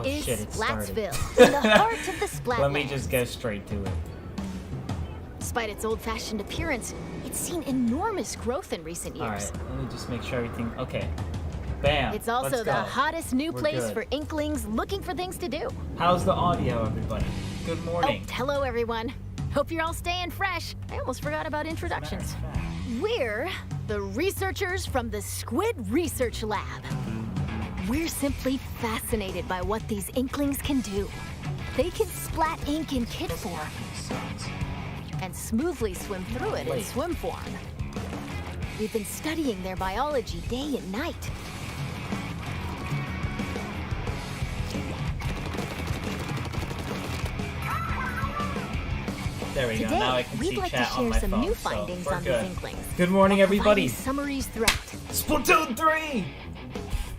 is shit, Splatsville, in the heart of the Splatlands. Let me just go straight to it. Despite its old-fashioned appearance, it's seen enormous growth in recent years. Alright, let me just make sure everything... Okay. Bam. It's also Let's the go. hottest new We're place good. for Inklings looking for things to do. How's the audio, everybody? Good morning. Oh, hello, everyone. Hope you're all staying fresh. I almost forgot about introductions. We're the researchers from the Squid Research Lab. We're simply fascinated by what these Inklings can do. They can splat ink in kit form and smoothly swim through it in swim form. We've been studying their biology day and night. There we go. Today, Now I can we'd see like to chat on share my some phone, new so findings we're on good. these Inklings. Good morning, everybody. Summaries throughout. Splatoon 3!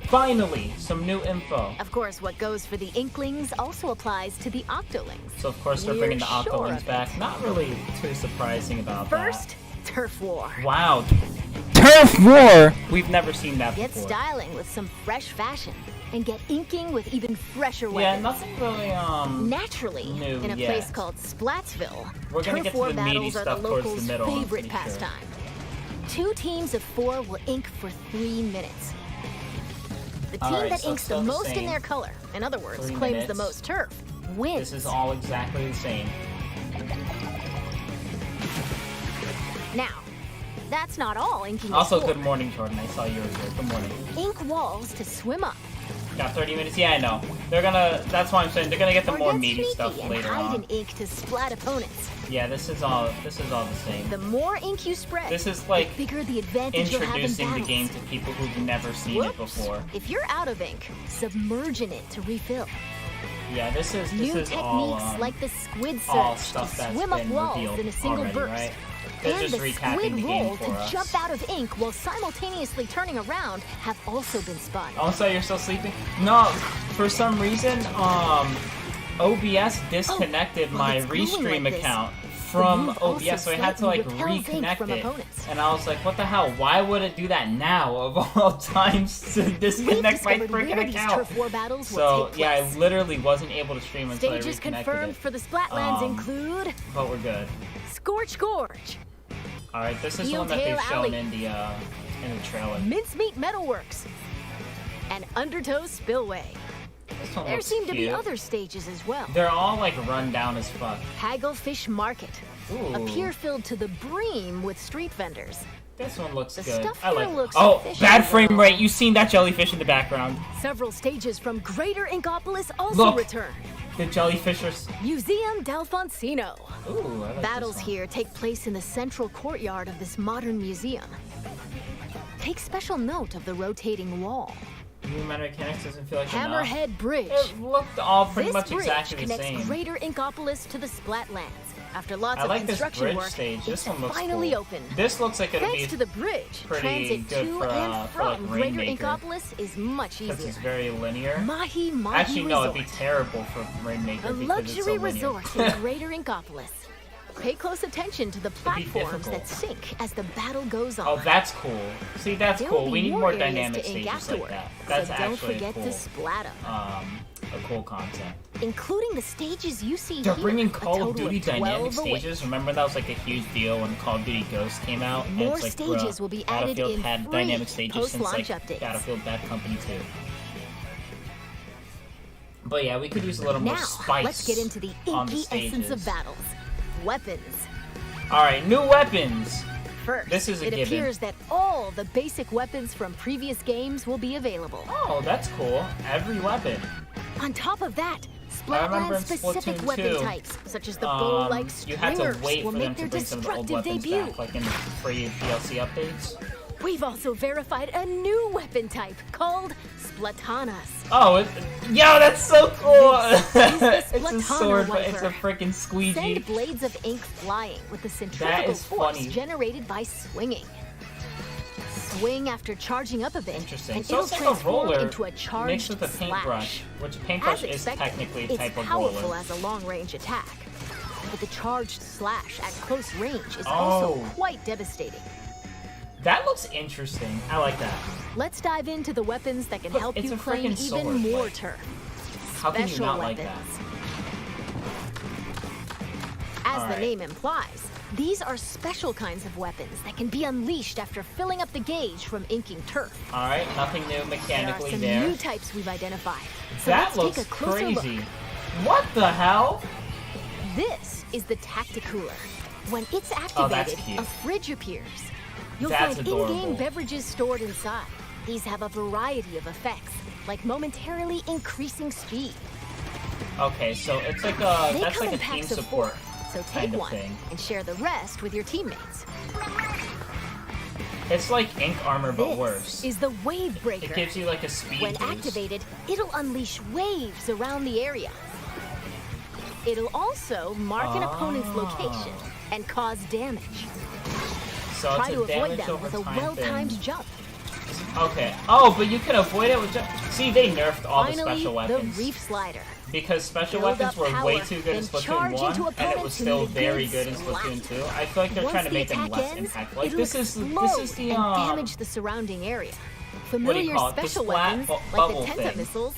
Finally, some new info. Of course, what goes for the Inklings also applies to the Octolings. So of course they're We're bringing the sure Octolings of back. it. Not really too surprising about First, Turf War. that. Wow. Turf War! We've never seen that Get before. styling with some fresh fashion and get inking with even fresher Yeah, weapons. nothing really, Naturally, new in a yet. place called Splatsville, We're gonna Turf get to War the meaty battles are the stuff towards the locals' middle, I'm favorite pretty sure. pastime. 2 teams of 4 will ink for 3 minutes. The team Alright, that so inks the still the most in same. their color, in other words, 3 claims minutes. the most turf, wins. This is all exactly the same. Now, that's not all inking Also, is for. good morning, Jordan. I saw yours here. Good morning. Ink walls to swim up. Got 30 minutes? Yeah, I know. They're gonna, that's why I'm saying they're gonna get the Or more get meaty sneaky stuff and later hide on. in ink to splat opponents. Yeah, this is all the same. The more ink you spread, This is like the bigger the advantage you'll have in introducing the battles. game to people who've never seen it Whoops. before. If you're out of ink, submerge in it to refill. Yeah, this is New all techniques like the squid all surge to stuff that's swim up been walls revealed in a single already, burst. right? They're And just the recapping squid the game roll for to us. jump out of ink while simultaneously turning around have also been spun. Also, you're still sleeping? No, for some reason, OBS disconnected well, my it's going Restream like this. account The from move also OBS, so I had to like slightly repels ink reconnect from it. opponents. And I was like, what the hell? Why would it do that now of all times to We've disconnect my discovered freaking where these account? turf war battles will So take yeah, I place. literally wasn't able to stream until I Stages reconnected confirmed it. for the Splatlands Um, include But we're good. Scorch Gorge, All right, this is the Heel one that they've Tail shown Alley. in the trailer. Mincemeat Metalworks, and Undertow Spillway. This one There looks seem to be cute. other stages as well. They're all like run down as fuck. Hagglefish Market, Ooh. a pier filled to the brim with street vendors. This one looks The good. stuff I here like. looks Oh, fishy, bad frame though. rate. You seen that jellyfish in the background? Several stages from Greater Inkopolis also Look. return. The jellyfishers. Museum D'Alfonsino. Ooh, I like Battles this one. here take place in the central courtyard of this modern museum. Take special note of the rotating wall. Human mechanics doesn't feel like enough. Hammerhead Bridge. It looked all pretty This much bridge exactly the connects same. Greater Inkopolis to the Splatlands. After lots I of like this construction bridge work, stage. This it's one looks finally cool. open. This looks like it'll Thanks be to the bridge, pretty transit good to for, and for, like, from Greater Rainmaker. Inkopolis is much because easier. it's very linear. Mahi Actually, no, Resort, it'd be terrible for Rainmaker a because it's so luxury linear. resort in Greater Inkopolis. Pay close attention to the be platforms difficult. that sink as the battle goes on. Oh, that's cool. See, that's There will cool. be We need more areas dynamic to ink stages like afterward, that. That's so don't actually forget cool. to splat 'em. A cool concept. Including the stages you see They're here. bringing a Call of total Duty dynamic 12 away. stages. Remember that was like a huge deal when Call of Duty Ghosts came out? And More it's like, stages bruh, will be added Battlefield in had free dynamic stages since like post-launch updates. Battlefield Bad Company 2. But yeah, we could use a little more Now, spice let's get into the on the inky essence stages. of battles. Weapons. Alright, new weapons! First, This is a it given. appears that all the basic weapons from previous games will be available. Oh, that's cool. Every weapon. On top of that, I remember in Splatland-specific Splatoon weapon 2, types, such as the bow-like you had stringers, to wait will for them make to their bring some of the old destructive weapons debut. back, like in the free DLC updates. We've also verified a new weapon type called Splatanas. Oh, yo, that's so cool! This is the It's a Splatana sword, but it's a wiper. freaking squeegee. Send blades of ink flying with the centrifugal is force funny. generated by swinging. Swing after charging up a bit, Interesting. and So it'll it's like a transform roller into a charged mixed with a paintbrush, slash. which a As paintbrush is expected, technically a it's type of powerful roller. as a long-range attack, but the charged slash at close range is Oh. also quite devastating. That looks interesting. I like that. Let's dive into the weapons that can Look, help it's you a claim freaking even sword, more like- turf. How can you special not weapons. like that? As All the right. name implies, these are special kinds of weapons that can be unleashed after filling up the gauge from inking turf. Alright, nothing new There are mechanically some there. new types we've identified. So That let's looks take a closer crazy. look. What the hell? This is the Tacticooler. When it's Oh, that's activated, cute. a fridge appears. You'll That's find adorable. in-game beverages stored inside. These have a variety of effects, like momentarily increasing speed. Okay, so it's like a They that's come like a in team packs of support 4, so take kind of one thing. and share the rest with your teammates. It's like ink armor but This worse. is the Wave Breaker. It gives you like a speed When boost. activated, it'll unleash waves around the area. It'll also mark an opponent's location and cause damage. So Try it's to a avoid damage them over with a time well-timed thing. jump. Okay. Oh, but you can avoid it with See, they nerfed all the Finally, special weapons. the Reef Slider. Because special Build weapons up were way power, too good in then Splatoon charge 1, into and it opponents was who still need a very good good in splat. Splatoon 2. I feel like they're Once trying to the make them attack less ends, impactful. Like it'll this is the and damage the surrounding area. Familiar call it? The special splat weapons like bubble the Tenta thing. missiles,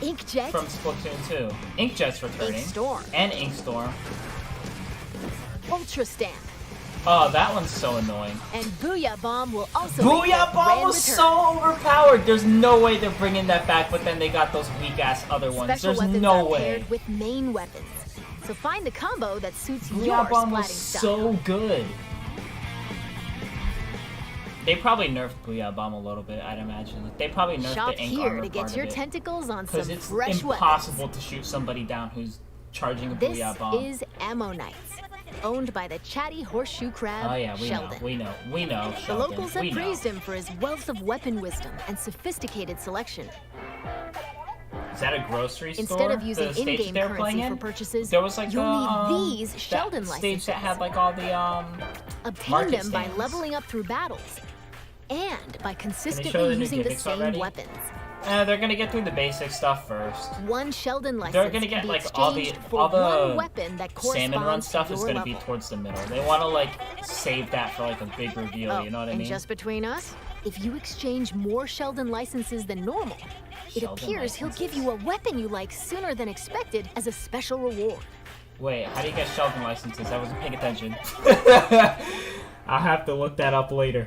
Inkjet, from Splatoon 2. Inkjet's returning. Inkstorm. And Inkstorm. Ultra Stamp, Oh, that one's so annoying. and Booyah Bomb will also make Booyah their Bomb grand was return. so overpowered. There's no way they're bringing that back, but then they got those weak-ass other ones. Special There's weapons no are way. paired with main weapons. So find the combo that suits your Booyah Bomb splatting was style. so good. They probably nerfed Booyah Bomb a little bit, I'd imagine. They probably nerfed Shop the ink here armor to get part your of it. tentacles on some Because it's fresh impossible weapons. to shoot somebody down who's charging a This Booyah Bomb. is Ammo Knights, owned by the chatty horseshoe crab, Oh yeah, we Sheldon. know. The The locals have praised him for his wealth of weapon wisdom and sophisticated selection. Is that a grocery store? Instead of using The stage in-game they were playing currency for in? purchases, There was like you'll a, need these Sheldon that stage licenses. that had like all the Obtain market them by stands. leveling up through battles, and by show consistently the new using the gimmicks same already? weapons. they're gonna get through the basic stuff first. One Sheldon license They're gonna get can be like all the exchanged for one the weapon that salmon run corresponds stuff to is your gonna level. be towards the middle. They want to like save that for like a big reveal. Oh, You know what I and mean? just between us, if you exchange more Sheldon licenses than normal, it Sheldon appears he'll give you a weapon you like sooner than expected as a special reward. Wait, how do you get Sheldon licenses? I wasn't paying attention. I'll have to look that up later.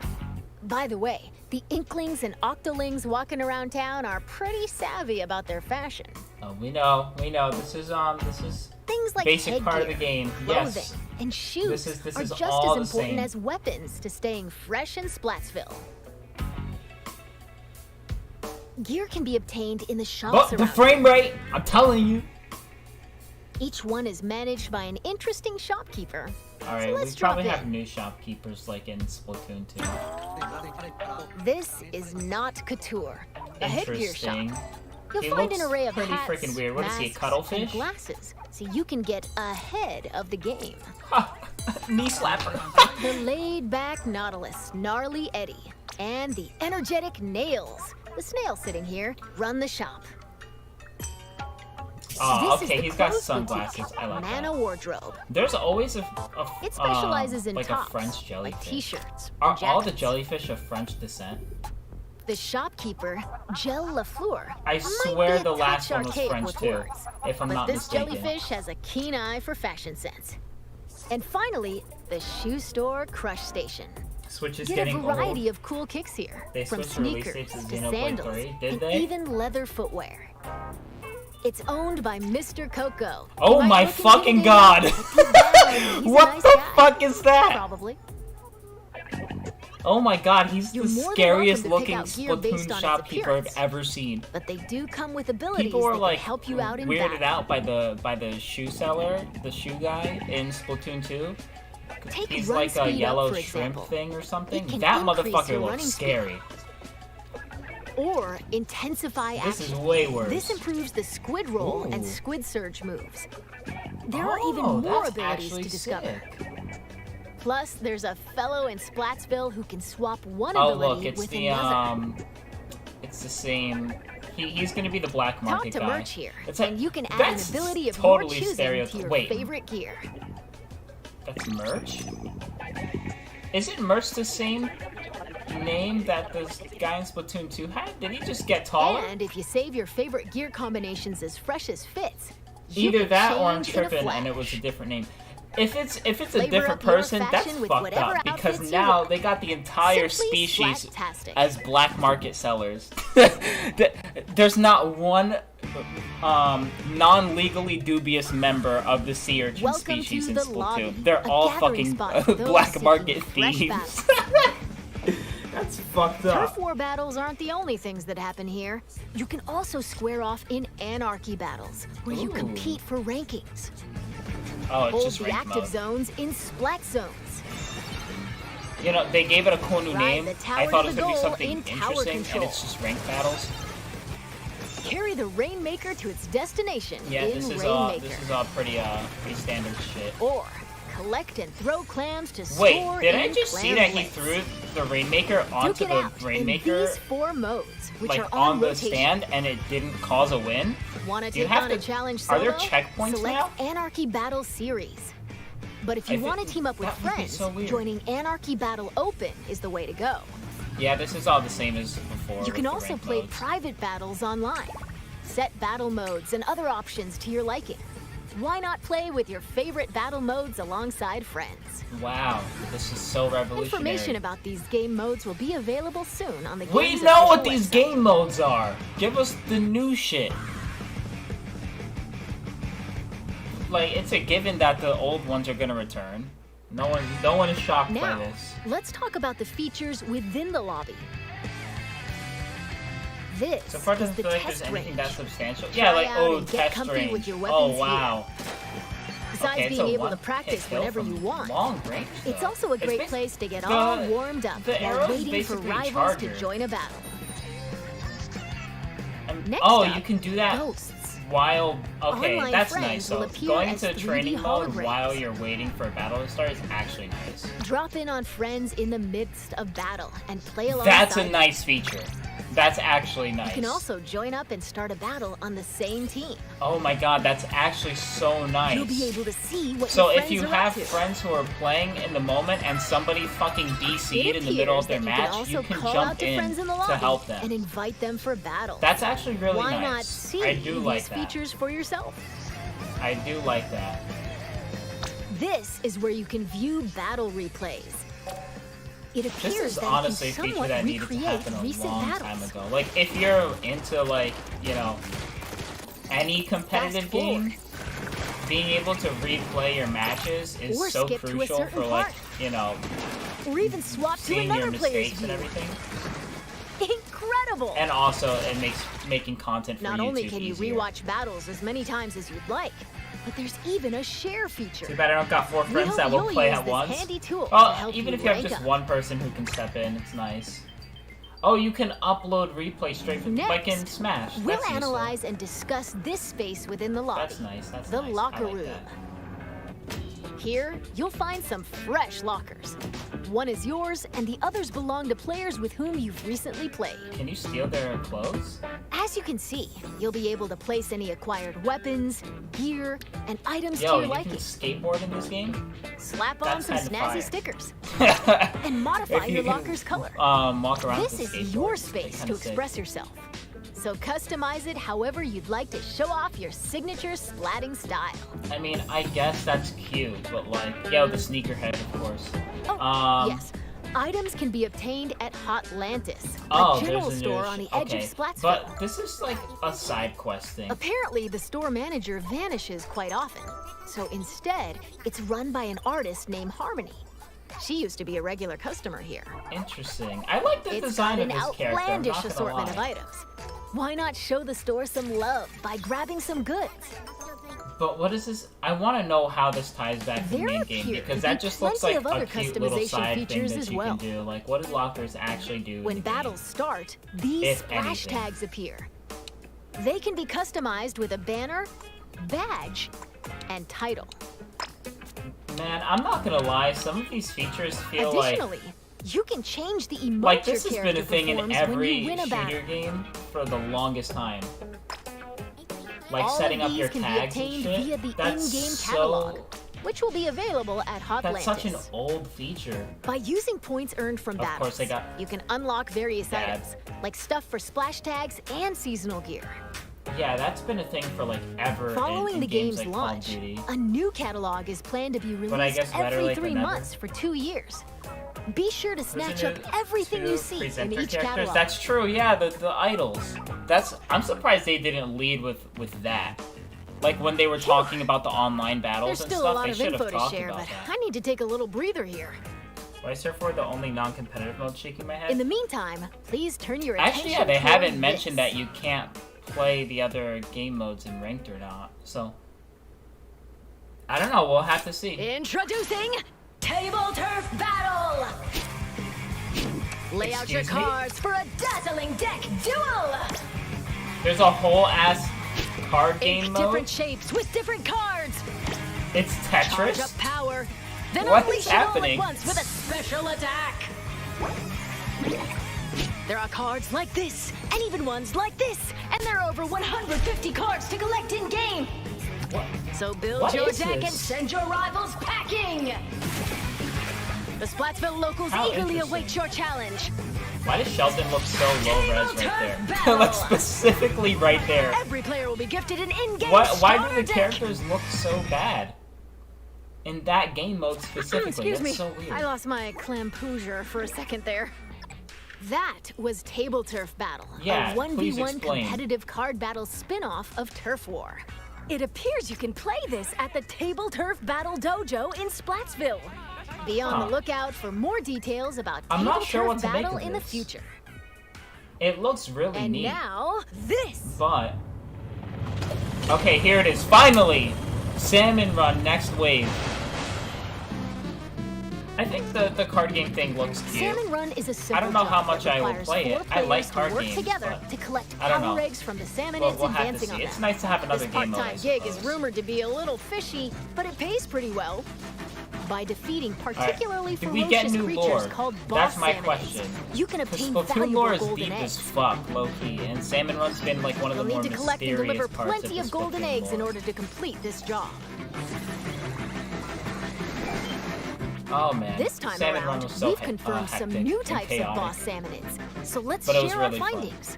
By the way, the Inklings and Octolings walking around town are pretty savvy about their fashion. Oh, we know. This is Things like basic part of the headgear, game. clothing, Yes. and shoes This are is just all as the important same. as weapons to staying fresh in Splatsville. Gear can be obtained in the shops But the around. frame rate, I'm telling you. Each one is managed by an interesting shopkeeper. Alright, let's we drop probably have in. new shopkeepers like in Splatoon 2. This is not couture, a headgear shop. Interesting. You'll He find an looks array of pretty hats, freaking weird. What is he, a masks, cuttlefish? and glasses, so you can get ahead of the game. Knee slapper. The laid-back Nautilus, Gnarly Eddie, and the energetic Nails, the snail sitting here, run the shop. Oh, This is okay, the he's got clothes sunglasses. boutique, I like Mana that. Wardrobe. There's always a It specializes in like tops, a French jellyfish. like t-shirts, Are or all the jackets. jellyfish of French descent? The shopkeeper, Gel Lafleur, I might swear be a the last touch one was archaic French with too, words, if I'm but not this mistaken. jellyfish has a keen eye for fashion sense. And finally, the shoe store Crush Station. Switch is Get getting a variety old. of cool kicks here, They from switched the release sneakers dates to to Xenoblade sandals, 3, did and they? even leather footwear. It's owned by Mr. Coco. Oh You might my look into fucking it, god! but deep down, he's a What nice the guy. fuck is that? Probably. Oh my god, he's You're the more than scariest welcome to pick looking out gear based Splatoon on its shopkeeper I've appearance. ever seen. But they do come with abilities People were that like can help you out in weirded battle. out by the shoe seller, the shoe guy in Splatoon 2. Take He's run like a speed yellow up, for shrimp example. thing or something. It can That increase motherfucker your looks running speed. scary. Or intensify This action. is way worse. This improves the squid roll and Ooh. squid surge moves. There are Oh, even more that's abilities actually to discover. sick. Plus, there's a fellow in Splatsville who can swap one Oh ability look, it's with the another. it's the same. He's gonna be the black Talk market to guy. merch here, It's and you can add an that's ability of totally your choosing to stereotype. your Wait, favorite gear. that's merch? Isn't merch the same name that this guy in Splatoon 2 had? Did he just get taller? And if you save your favorite gear combinations as fresh as fits, you Either can that or I'm change in a tripping and it was a flash. different name. If it's a Flavor different up your person, that's fashion with fucked whatever up because outfits you now want. they got the entire Simply species Splattastic. as black market sellers. There's not one non-legally dubious member of the sea urchin Welcome species to in the Splatoon. lobby, They're a all gathering fucking spot for those black seeking market fresh thieves. battles. That's fucked up. Turf war battles aren't the only things that happen here. You can also square off in anarchy battles, where you Ooh. compete for rankings. Oh, it's Hold just the ranked active mode. zones in splat zones. You know, they gave it a cool new Ride name. the tower I thought to it was the gonna be goal something in tower interesting, control. and it's just ranked battles. Carry the Rainmaker to its destination Yeah, in this is Rainmaker. all pretty standard shit. Or collect and throw clams to Wait, score did in I just see Clam that he Blitz. threw the Rainmaker onto Duke it the out Rainmaker, in these 4 modes, which like are on the rotation. stand, and it didn't cause a win? Want to Do you take have on to- a challenge are solo? there checkpoints Select now? Anarchy Battle Series. But if I you thi- want to team up with that would be friends, so weird. joining Anarchy Battle Open is the way to go. Yeah, this is all the same as before. You with can the also ranked play modes. private battles online. Set battle modes and other options to your liking. Why not play with your favorite battle modes alongside friends? Wow, this is so revolutionary. Information about these game modes will be available soon on the We game's know what official these website. game modes are. Give us the new shit. Like, it's a given that the old ones are gonna return. No one is shocked by Now, this. let's talk about the features within the lobby. This So far, it is doesn't the feel like there's test anything range. that substantial. Try Yeah, like, out oh, and get test comfy range. with your Oh, weapons wow. Besides Okay, it's being a able to one-hit practice kill whenever from you want, long range, it's though. also a great basi- place to get the- all warmed up the while arrow's waiting for basically rivals charger. to join a battle. Next Oh, up, you can do that Ghosts. while... Okay, Online that's friends nice. will So appear going as into 3D training mode holograms. while you're waiting for a battle to start is actually nice. Drop in on friends in the midst of battle and play alongside. That's a nice feature. That's actually nice. You can also join up and start a battle on the same team. Oh my god, that's actually so nice. You'll be able to see what So your if friends you are have up to. friends who are playing in the moment and somebody fucking DC'd It in the middle of appears their that match, also you can call out jump to in friends in the to lobby help them. and invite them for battle. That's actually really Why nice. not see I do like these that. features for yourself? I do like that. This is where you can view battle replays. It This appears is that honestly a you can feature somewhat that needed to recreate happen a recent long battles. time ago. Like, if you're into, like, you know, any competitive Fast forward. game, being able to replay your matches is Or so skip to a crucial certain for, like, part. you know, Or even swap to seeing your another player's mistakes and view. everything. Incredible! And also, it makes making content for Not YouTube only can you easier. rewatch battles as many times as you'd like, but there's even a share feature. Too bad I don't got 4 We friends hope that will you'll play use at this once. handy tool to Well, help even you if you have rank just up. one person who can step in, it's nice. Oh, you can upload replay straight from like in Next, Smash. we'll That's useful. analyze and discuss this space within the lobby. That's nice. That's the nice. locker I like room. that. Here, you'll find some fresh lockers. One is yours, and the others belong to players with whom you've recently played. Can you steal their clothes? As you can see, you'll be able to place any acquired weapons, gear, and items to Yo, your you liking. can skateboard in this game? Slap on That's some kinda snazzy fire. stickers and modify If you your can, locker's color. Walk around This with a is skateboard, your it's space kinda to sick. express yourself. So customize it however you'd like to show off your signature splatting style. I mean, I guess that's cute, but like, yo, the sneakerhead, of course. Oh, yes. Items can be obtained at Hotlantis, Oh, a general there's a store new on the sh- edge okay. of Splatsville. But this is like a side quest thing. Apparently, the store manager vanishes quite often. So instead, it's run by an artist named Harmony. She used to be a regular customer here. Interesting. I like the It's design got of an this character. I'm outlandish not gonna assortment lie. of items. Why not show the store some love by grabbing some goods? But what is this? I want to know how this ties back to the There main game appear because to that be just looks plenty like of a other cute little customization side thing features that as you well. can do. Like, what do lockers actually do? in When the game? battles start, these If splash anything. tags appear. They can be customized with a banner, badge, and title. Man, I'm not gonna lie. Some of these features feel like Additionally, you can change the emote like this your has been a character thing in performs when every you win a battle. shooter game for the longest time. Like All setting of up these your can be tags and obtained shit. via the That's in-game so catalog. which will be available at Hotlantis. That's such an old feature. By using points earned from Of battles, course they got you can unlock various bad. items, like stuff for splash tags and seasonal gear. Yeah, that's been a thing for like ever. Following in the games game's like Call of launch, Duty. a new catalog is planned to be released guess better every late 3 than never. months for 2 years. Be sure to snatch Isn't up it everything two you see in presenter each characters? catalog. That's true. Yeah, the idols. I'm surprised they didn't lead with that. Like when they were talking about the online battles There's and still a stuff, lot they of should info have to talked share, about but that. I need to take a little breather here. Why is there for the only non-competitive mode shaking my head? In the meantime, please turn your attention Actually, yeah, they toward haven't mentioned this. that you can't play the other game modes in ranked or not. So I don't know. We'll have to see. Introducing Table Turf Battle! Lay out your Excuse me? cards for a dazzling deck duel! There's a whole ass card 8 game mode. different shapes with different cards! It's Charge up Tetris. power, then What unleash is it all happening? at once with a special attack! There are cards like this, and even ones like this, and there are over 150 cards to collect in-game! What? So build What your is deck and this? send your rivals packing! The Splatsville locals How eagerly interesting. await your challenge. Why does Sheldon look so low res right there? Battle. Like specifically right there. Every player will be gifted an in-game Why starter do the deck. characters look so bad? In that game mode specifically, Excuse me, that's so weird. I lost my clampoosier for a second there. That was Table Turf Battle, Yeah, a please 1v1 explain. competitive card battle spin-off of Turf War. It appears you can play this at the Table Turf Battle Dojo in Splatsville. Be on the Huh. lookout for more details about I'm Table not sure Turf what to make Battle of in the this. future. It looks really And neat. now, this! But okay, here it is. Finally, Salmon Run Next Wave. I think the card game thing looks cute. Salmon Run is a simple I don't know how job much that I will requires play 4 it. I like players to card work games, together but to collect I don't power know. eggs from the salmonids We'll and have to dancing see. on It's them. nice to have another This game mode, I part-time gig is suppose. rumored to be a little fishy, but it pays pretty well. By defeating particularly Did we get ferocious new creatures lore? called boss That's my salmonids, question. you can Because obtain Splatoon lore valuable is golden deep as eggs. fuck, low key, and Salmon Run's been like one of You'll the more need to collect and mysterious deliver parts plenty of of the golden Splatoon eggs in lore. order to complete this job. Oh man, This time Salmon Run around, was so we've confirmed some hectic new and types of chaotic. boss salmonids. So let's But it was share our really fun. findings.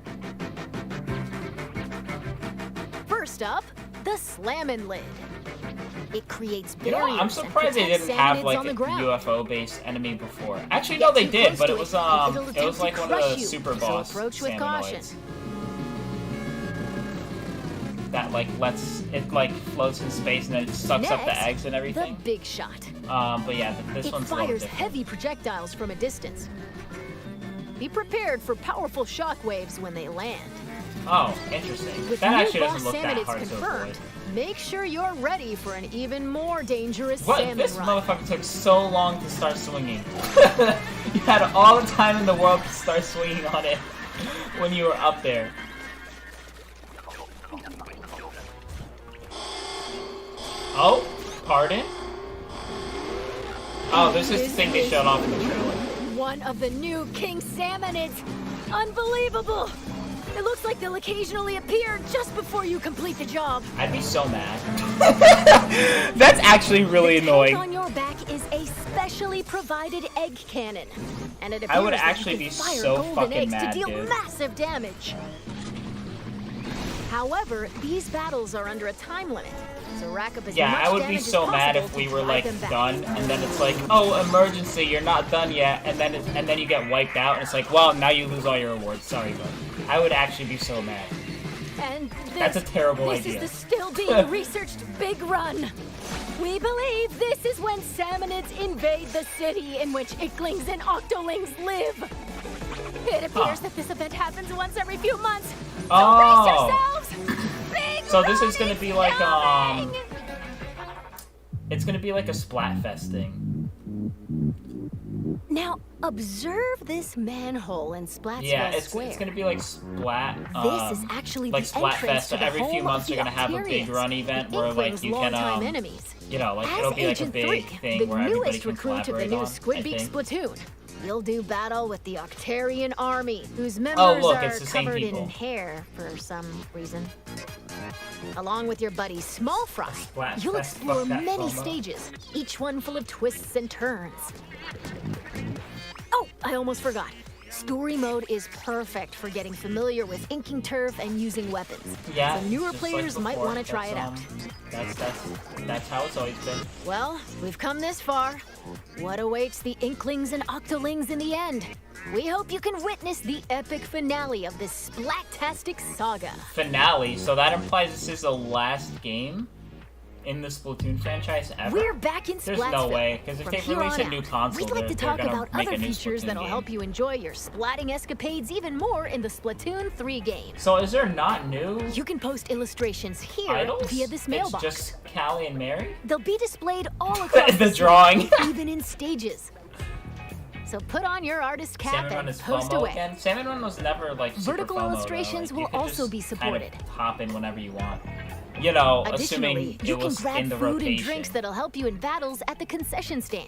First up, the Slammin' Lid. It creates You barriers know, I'm and surprised they protects didn't have salmonids like on a the ground. UFO-based enemy before. Actually, Get no, they too did, close but to it was and it'll attempt to like one of crush the you, super so boss approach with caution. salmonoids. That like floats in space and then it sucks up the Next, eggs and the everything. big shot. But yeah, this It one's a little fires different. heavy projectiles from a distance. Be prepared for powerful shockwaves when they land. Oh, interesting. With That new actually boss doesn't look that salmonids hard to confirmed, avoid. make sure you're ready for an even more dangerous What? salmon This run. motherfucker took so long to start swinging. You had all the time in the world to start swinging on it when you were up there. Oh, pardon? Oh, this is the thing they showed off in the trailer. One of the new king salmonids. Unbelievable! It looks like they'll occasionally appear just before you complete the job. I'd be so mad. That's actually really The tank annoying. on your back is a specially provided egg cannon, and it appears I would that actually you be can fire so golden fucking eggs mad, to deal dude. massive damage. However, these battles are under a time limit, so rack up as Yeah, much I would be damage as so mad possible if we to were drive like them back. done, and then it's like, oh, emergency, you're not done yet, and then you get wiped out, and it's like, well, now you lose all your awards. Sorry, bud. I would actually be so mad. And That's a terrible this idea. is the still being researched big run. We believe this is when salmonids invade the city in which icklings and octolings live. It appears that this event happens once every few months. So Oh. brace yourselves. Big So this run is gonna be is like, coming! It's gonna be like a Splatfest thing. Now observe this manhole in Splatsville Yeah, Square. it's gonna be like Splat. This is actually like the entrance Splatfest. to the Every few home months of they're the gonna have a big Octarians, run event the where like Inklings' you can longtime enemies. you know, like As it'll be like a Agent big 3, thing the where everybody newest can recruit of the collaborate new on. Squid I Beak think. Splatoon. You'll do battle with the Octarian army, whose members Oh, look, are it's the same covered people. in hair for some reason. Along with your buddy Small Fry, Splat you'll Fest explore Bucket many promo. stages, each one full of twists and turns. Oh, I almost forgot. Story mode is perfect for getting familiar with inking turf and using weapons. Yeah, So newer just players like might before. want to try it out. That's how it's always been. Well, we've come this far. What awaits the Inklings and Octolings in the end? We hope you can witness the epic finale of this Splat-tastic saga. Finale, so that implies this is the last game in the Splatoon franchise ever? We're back in There's Splatsville. no way, because if From they here release on a new out, console, we'd like to they're talk gonna about make other a new features Splatoon that'll game. help you enjoy your splatting escapades even more in the Splatoon 3 game. So is there not new You can post illustrations here idols? via this mailbox. It's just Callie and Mary? They'll be displayed all across The the drawing. scene, even in stages. So put on your artist cap Salmon Run and is post FOMO away. again? Salmon Run was never like super Vertical FOMO, illustrations though. Like, will you could also just be kind of supported. hop in whenever you want. You know, Additionally, assuming you it can was grab in the food rotation. and drinks that'll help you in battles at the concession stand.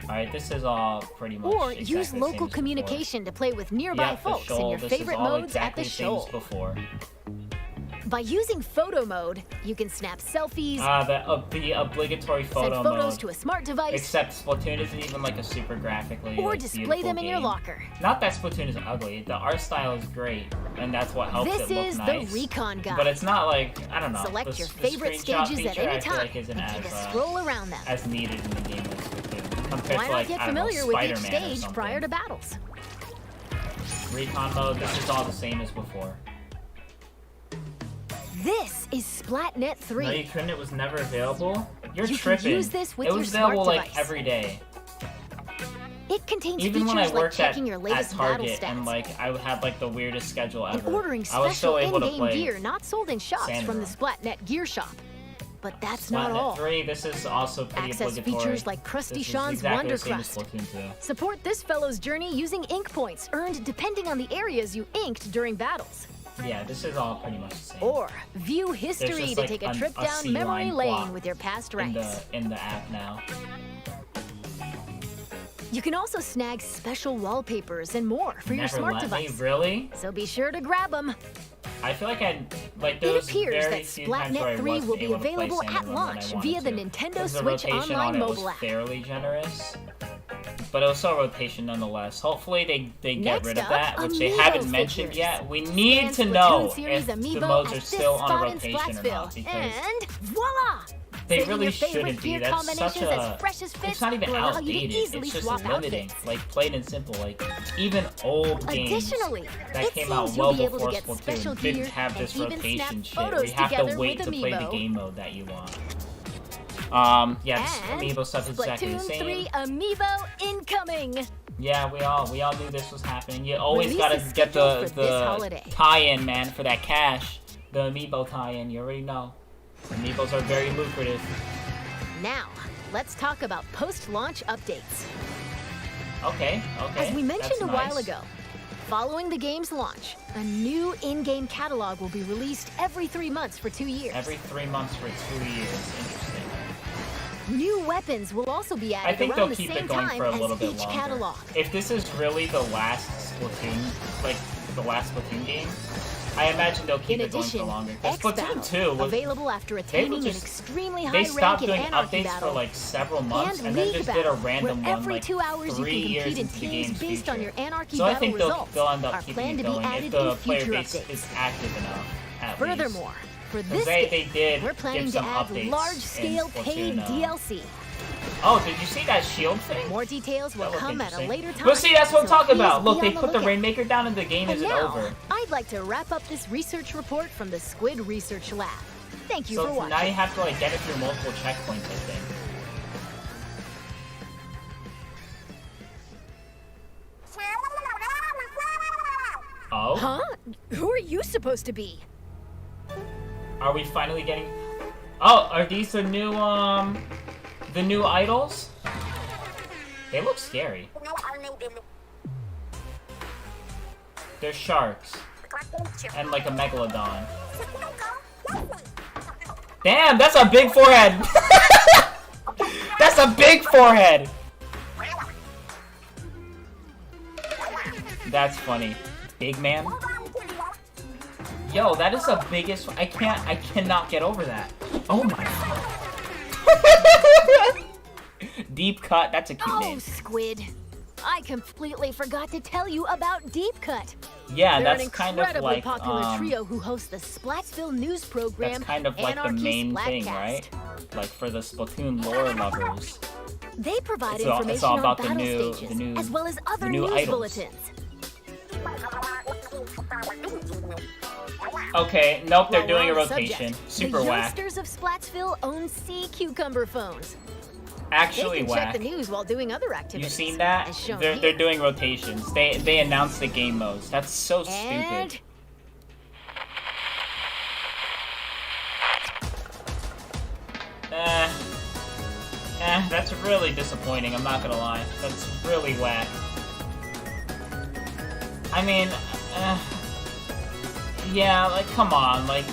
Alright, this is all pretty much Or exactly use the same local as communication to play with before. nearby Yep, the folks in shoal. your This favorite is all modes exactly at the the same as shoal. before. By using photo mode, you can snap selfies, The obligatory send photo photos mode. to a smart device, Except Splatoon isn't even like a super graphically or like, display beautiful them in your game. locker. Not that Splatoon is ugly. The art style is great, and that's what helps This it look is nice. the Recon Guide. But it's not like, I don't know. Select the, your the favorite screenshot stages at feature, any I feel time like isn't and take as, a stroll around them. as needed in the game as Splatoon. Compared Why to not like, get I don't know, familiar with each Spider-Man or stage something. prior to battles? Recon mode, this is all the same as before. This is Splatnet 3. No, you couldn't. It was never available. You're You can tripping. use this with it your was available smart like device. every day. It contains Even when I features like worked at checking your latest battle Target stats and like I had like the weirdest schedule and ever. ordering I was still special able to in-game play gear not sold in shops Salmon from the Run. Splatnet gear shop. But that's not Splatnet all. 3, this is also pretty Access obligatory. features like Krusty This is Sean's exactly Wonder the same as Crust. Splatoon 2. Support this fellow's journey using ink points earned depending on the areas you inked during battles. Yeah, this is all pretty much the same. Or view history just, to like, take a a trip down C memory line lane block with your past in ranks. the app now. You can also snag special wallpapers and more for your Never smart let device. me, really? So be sure to grab them. I feel like there It was appears very that few times where I Splatnet 3 wasn't will be able to play available Salmon at Run when I launch wanted via the to. Nintendo 'Cause the Switch rotation Online on it mobile was app. fairly generous. But it was still rotation nonetheless. Hopefully they get Next rid of up, that, which they Amiibo haven't mentioned figures. yet. We need Scan to know Splatoon series if the Amiibo modes at are this still on a spot in rotation or not, Splatsville. because And voila! they Saving really your favorite shouldn't be. gear That's such combinations a... as fresh as fits It's not even will allow you to outdated. easily It's just swap limiting. outfits. Like, plain and simple. Like, even old games Additionally, that it came out seems well you'll be able before to get special Splatoon didn't gear have and this even rotation snap shit. photos We have to together wait with to play the Amiibo. game mode that you want. Yeah, this And Amiibo stuff is exactly the Splatoon same. 3 Amiibo incoming! Yeah, we all knew this was happening. You always Release gotta is get scheduled the for this holiday. tie-in, man, for that cash. The Amiibo tie-in, you already know. Amiibos are very lucrative. Now, let's talk about post-launch updates. Okay. As we mentioned that's a while nice. ago, following the game's launch, a new in-game catalog will be released every 3 months for 2 years. Every 3 months for 2 years. Interesting. New weapons will also be I added think around they'll the keep same it going time for a as little bit each longer. catalog. If this is really the last Splatoon, like the last Splatoon game, I imagine they'll keep In it going addition, for longer. 'Cause X-Battle, Splatoon 2 was available after attaining an just- extremely they high stopped rank in doing Anarchy updates Battle. for like several months, and then League just did a Battle, random where one every like 2 hours you 3 can years compete in into the teams game's based on future. your Anarchy So I Battle think results they'll end are up keeping planned it to be going added if the in player future base updates. is active enough. At least. Furthermore, for 'Cause this they game, did we're planning give to some add updates large-scale in paid Splatoon, DLC. Oh, did you see that shield thing? More details will That looked come at a interesting. later time. But see, that's what I'm so talking please about. Look, be they on put the lookout. Rainmaker down and the game And isn't now, over. I'd like to wrap up this research report from the Squid Research Lab. Thank you for So watching. now you have to like get it through multiple checkpoints, I think. Oh? Huh? Who are you supposed to be? Are we finally getting... Oh, are these the new idols? They look scary. They're sharks. And like a megalodon. Damn, that's a big forehead! That's a big forehead! That's funny. Big man? Yo, that is the biggest. I cannot get over that. Oh my god. Deep Cut, that's a cute name. Oh, Squid. I completely forgot to tell you about Deep Cut. Yeah, They're that's an kind of incredibly like popular trio who host the Splatsville news program. that's kind of like the Anarchy main thing, Splatcast. right? Like for the Splatoon lore lovers. They provide It's all information about on the battle new- stages, the new- as well as other the new news idols. bulletins. Okay, nope, they're While doing a we're on the rotation. subject, Super the whack. youngsters of Splatsville own sea cucumber phones. Actually They can whack. check the news while doing other You activities. seen that? as shown They're here. doing rotations. They announced the game modes. That's so And stupid. That's really disappointing, I'm not gonna lie. That's really whack. I mean, yeah, like, come on, like,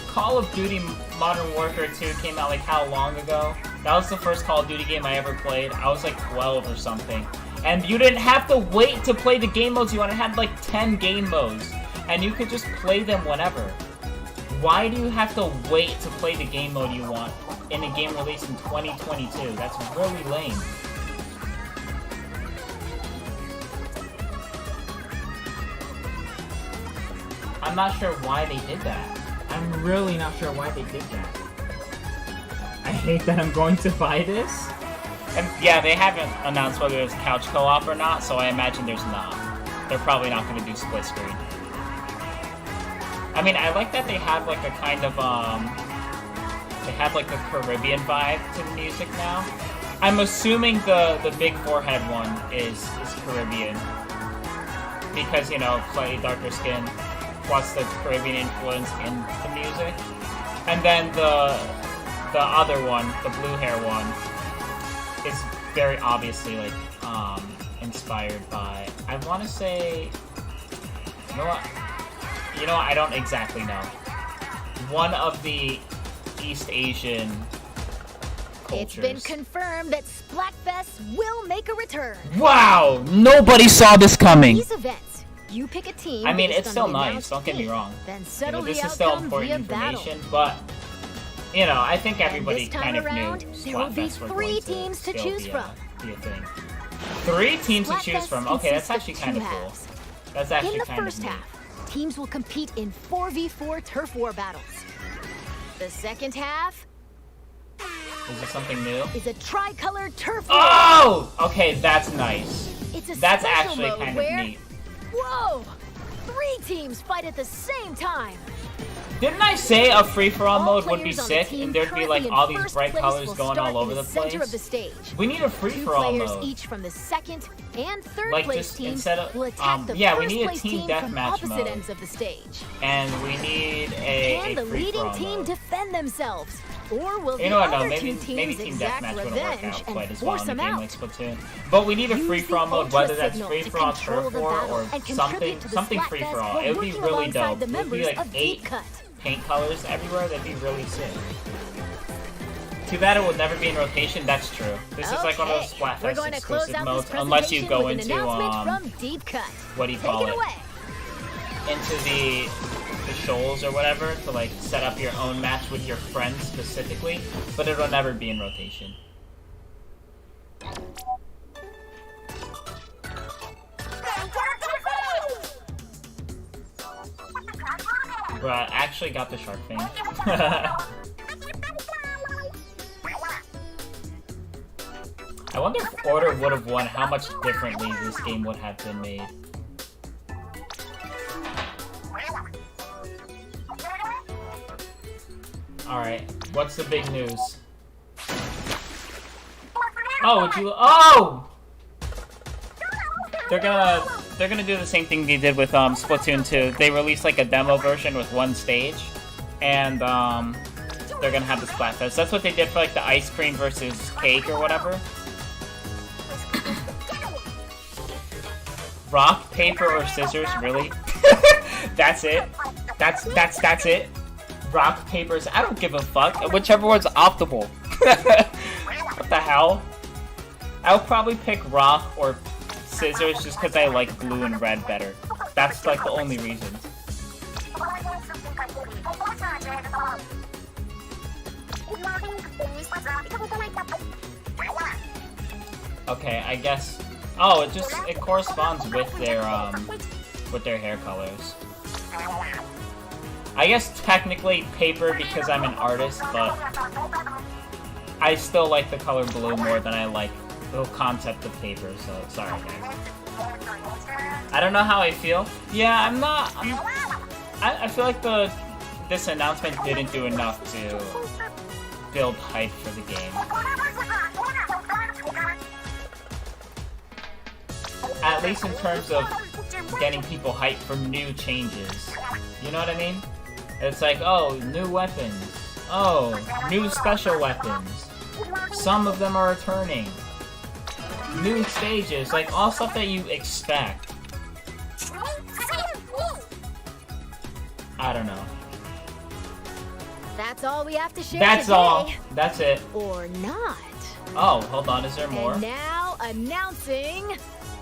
Call of Duty Modern Warfare 2 came out, like, how long ago? That was the first Call of Duty game I ever played. I was, like, 12 or something. And you didn't have to wait to play the game modes you wanted. It had, like, 10 game modes. And you could just play them whenever. Why do you have to wait to play the game mode you want in a game released in 2022? That's really lame. I'm not sure why they did that. I'm really not sure why they did that. I hate that I'm going to buy this. And yeah, they haven't announced whether there's couch co-op or not, so I imagine there's not. They're probably not going to do split screen. I mean, I like that they have like a kind of, they have like a Caribbean vibe to the music now. I'm assuming the big forehead one is Caribbean. Because, you know, slightly darker skin, plus the Caribbean influence in the music. And then the other one, the blue hair one, is very obviously like, inspired by, I want to say, you know what? You know, I don't exactly know. One of the East Asian cultures. it's been confirmed that Splatfest will make a return. Wow! Nobody saw this coming! These events, you pick a team. I mean, based it's on still the nice, announced don't get me theme, wrong. Then You know, settle this the is still outcome important via battle. information, but, you know, I think everybody this time kind of around, knew there will be Splatfest were 3 going teams to still choose be from. Be a thing. 3 teams to choose Splatfest from. Okay, that's consists of actually kind of 2 cool. halves. That's actually In the kind of first neat. half, teams will compete in 4v4 turf war battles. The second half Is this something new? is a tricolored turf war. Oh! Okay, that's nice. It's a That's special actually mode kind where, of neat. whoa, 3 teams fight at the same time. Didn't I say a free-for-all All mode would be players on the sick team and there'd be like currently in all these first bright place colors will going start all over in the center of the place? stage. We need a 2 free-for-all players mode. each from the second and third Like, place just teams instead of- will attack the yeah, we first need a place team team from deathmatch opposite mode. ends of the stage. And we need Can the a leading free-for-all team mode. defend themselves? Or will You the know what, no, other maybe 2 maybe teams Team exact Deathmatch wouldn't work revenge out quite and as well force in a them game out? like Splatoon. But we need a Use free-for-all the mode, whether ultra that's signal to free-for-all, control turf the war, battle or and contribute something to the something Splatfest free-for-all. while It would be working really alongside dope. the It would be members like of 8 Deep Cut. paint colors everywhere. That'd be really sick. Too bad it would never be in rotation. That's true. This is like one of those Okay, we're Splatfest going to close exclusive out modes, this unless you presentation go with an into announcement from Deep Cut. what do you Take call it it? away. Into the shoals or whatever to like set up your own match with your friends specifically, but it'll never be in rotation. Bro, I actually got the shark thing. I wonder if Order would have won, how much differently this game would have been made. Alright, what's the big news? Oh, would you- Oh! They're gonna do the same thing they did with Splatoon 2. They released like a demo version with 1 stage, and they're gonna have the Splatfest. That's what they did for like the ice cream versus cake or whatever. Rock, paper, or scissors? Really? That's it. That's it. Rock, papers. I don't give a fuck. Whichever one's optimal. What the hell? I'll probably pick rock or scissors just because I like blue and red better. That's like the only reason. Okay, I guess. Oh, it corresponds with their hair colors. I guess technically paper because I'm an artist, but I still like the color blue more than I like the concept of paper. So sorry, guys. I don't know how I feel. Yeah, I feel like this announcement didn't do enough to build hype for the game. At least in terms of getting people hyped for new changes. You know what I mean? It's like, oh, new weapons. Oh, new special weapons. Some of them are returning. New stages, like all stuff that you expect. I don't know. That's all we have to share That's today. all. That's it. Or not. Oh, hold on. Is there more? And now announcing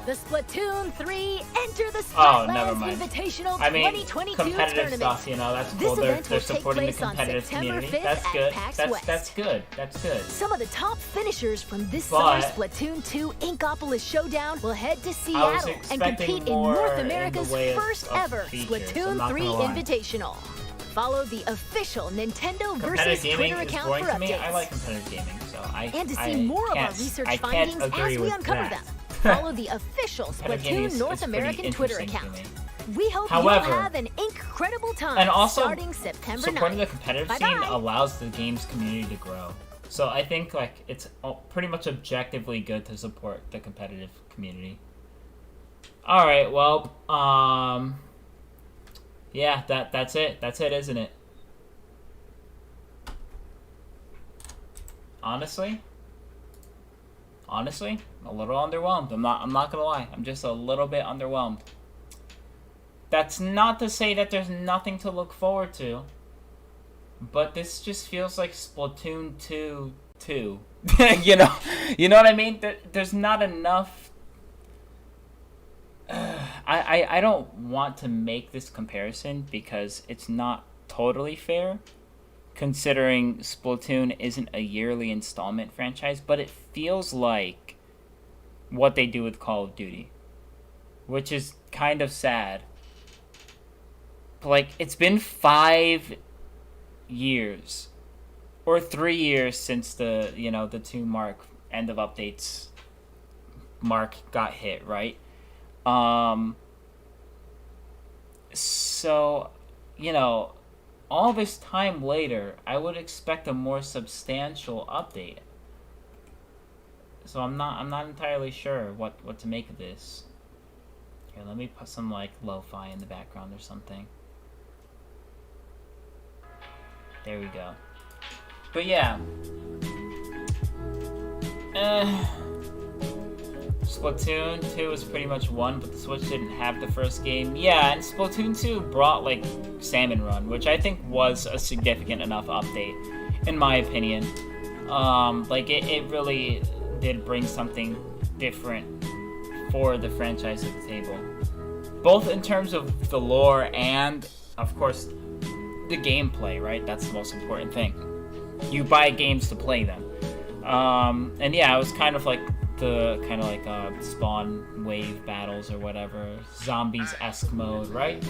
the Splatoon 3 Enter the Oh, never Splatlands mind. Invitational I mean, 2022 competitive tournament. stuff, you know, that's This cool. They're event will take supporting the place on competitive September community. 5th That's at good. PAX That's West. good. That's good. Some of the top finishers from this But summer's Splatoon 2 Inkopolis Showdown will head to I was Seattle and expecting compete in more North in America's the way of first ever features, I'm Splatoon not 3 gonna lie. Invitational. Follow the official Nintendo Competitive versus gaming Twitter is account boring for to me. updates. I like competitive gaming, so And to see more of our research findings can't agree as we with uncover that. them, follow the official Competitive gaming Splatoon North is pretty American Twitter interesting to account. me. We hope However, you'll have an incredible time And also, starting September 9th. supporting the competitive Bye-bye. scene allows the game's community to grow. So I think like it's pretty much objectively good to support the competitive community. All right, well, yeah, that's it. That's it, isn't it? Honestly, I'm a little underwhelmed. I'm not gonna lie. I'm just a little bit underwhelmed. That's not to say that there's nothing to look forward to, but this just feels like Splatoon 2 2. you know what I mean? There's not enough. I don't want to make this comparison because it's not totally fair, considering Splatoon isn't a yearly installment franchise, but it feels like what they do with Call of Duty, which is kind of sad. Like, it's been 5 years or 3 years since the 2 mark end of updates mark got hit, right? So, all this time later, I would expect a more substantial update. So I'm not entirely sure what to make of this. Here, let me put some like lo-fi in the background or something. There we go. But yeah. Splatoon 2 was pretty much one, but the Switch didn't have the first game. Yeah, and Splatoon 2 brought, like, Salmon Run, which I think was a significant enough update, in my opinion. It really did bring something different for the franchise at the table. Both in terms of the lore and, of course, the gameplay, right? That's the most important thing. You buy games to play them. And yeah, it was kind of like spawn wave battles or whatever, zombies-esque mode, right?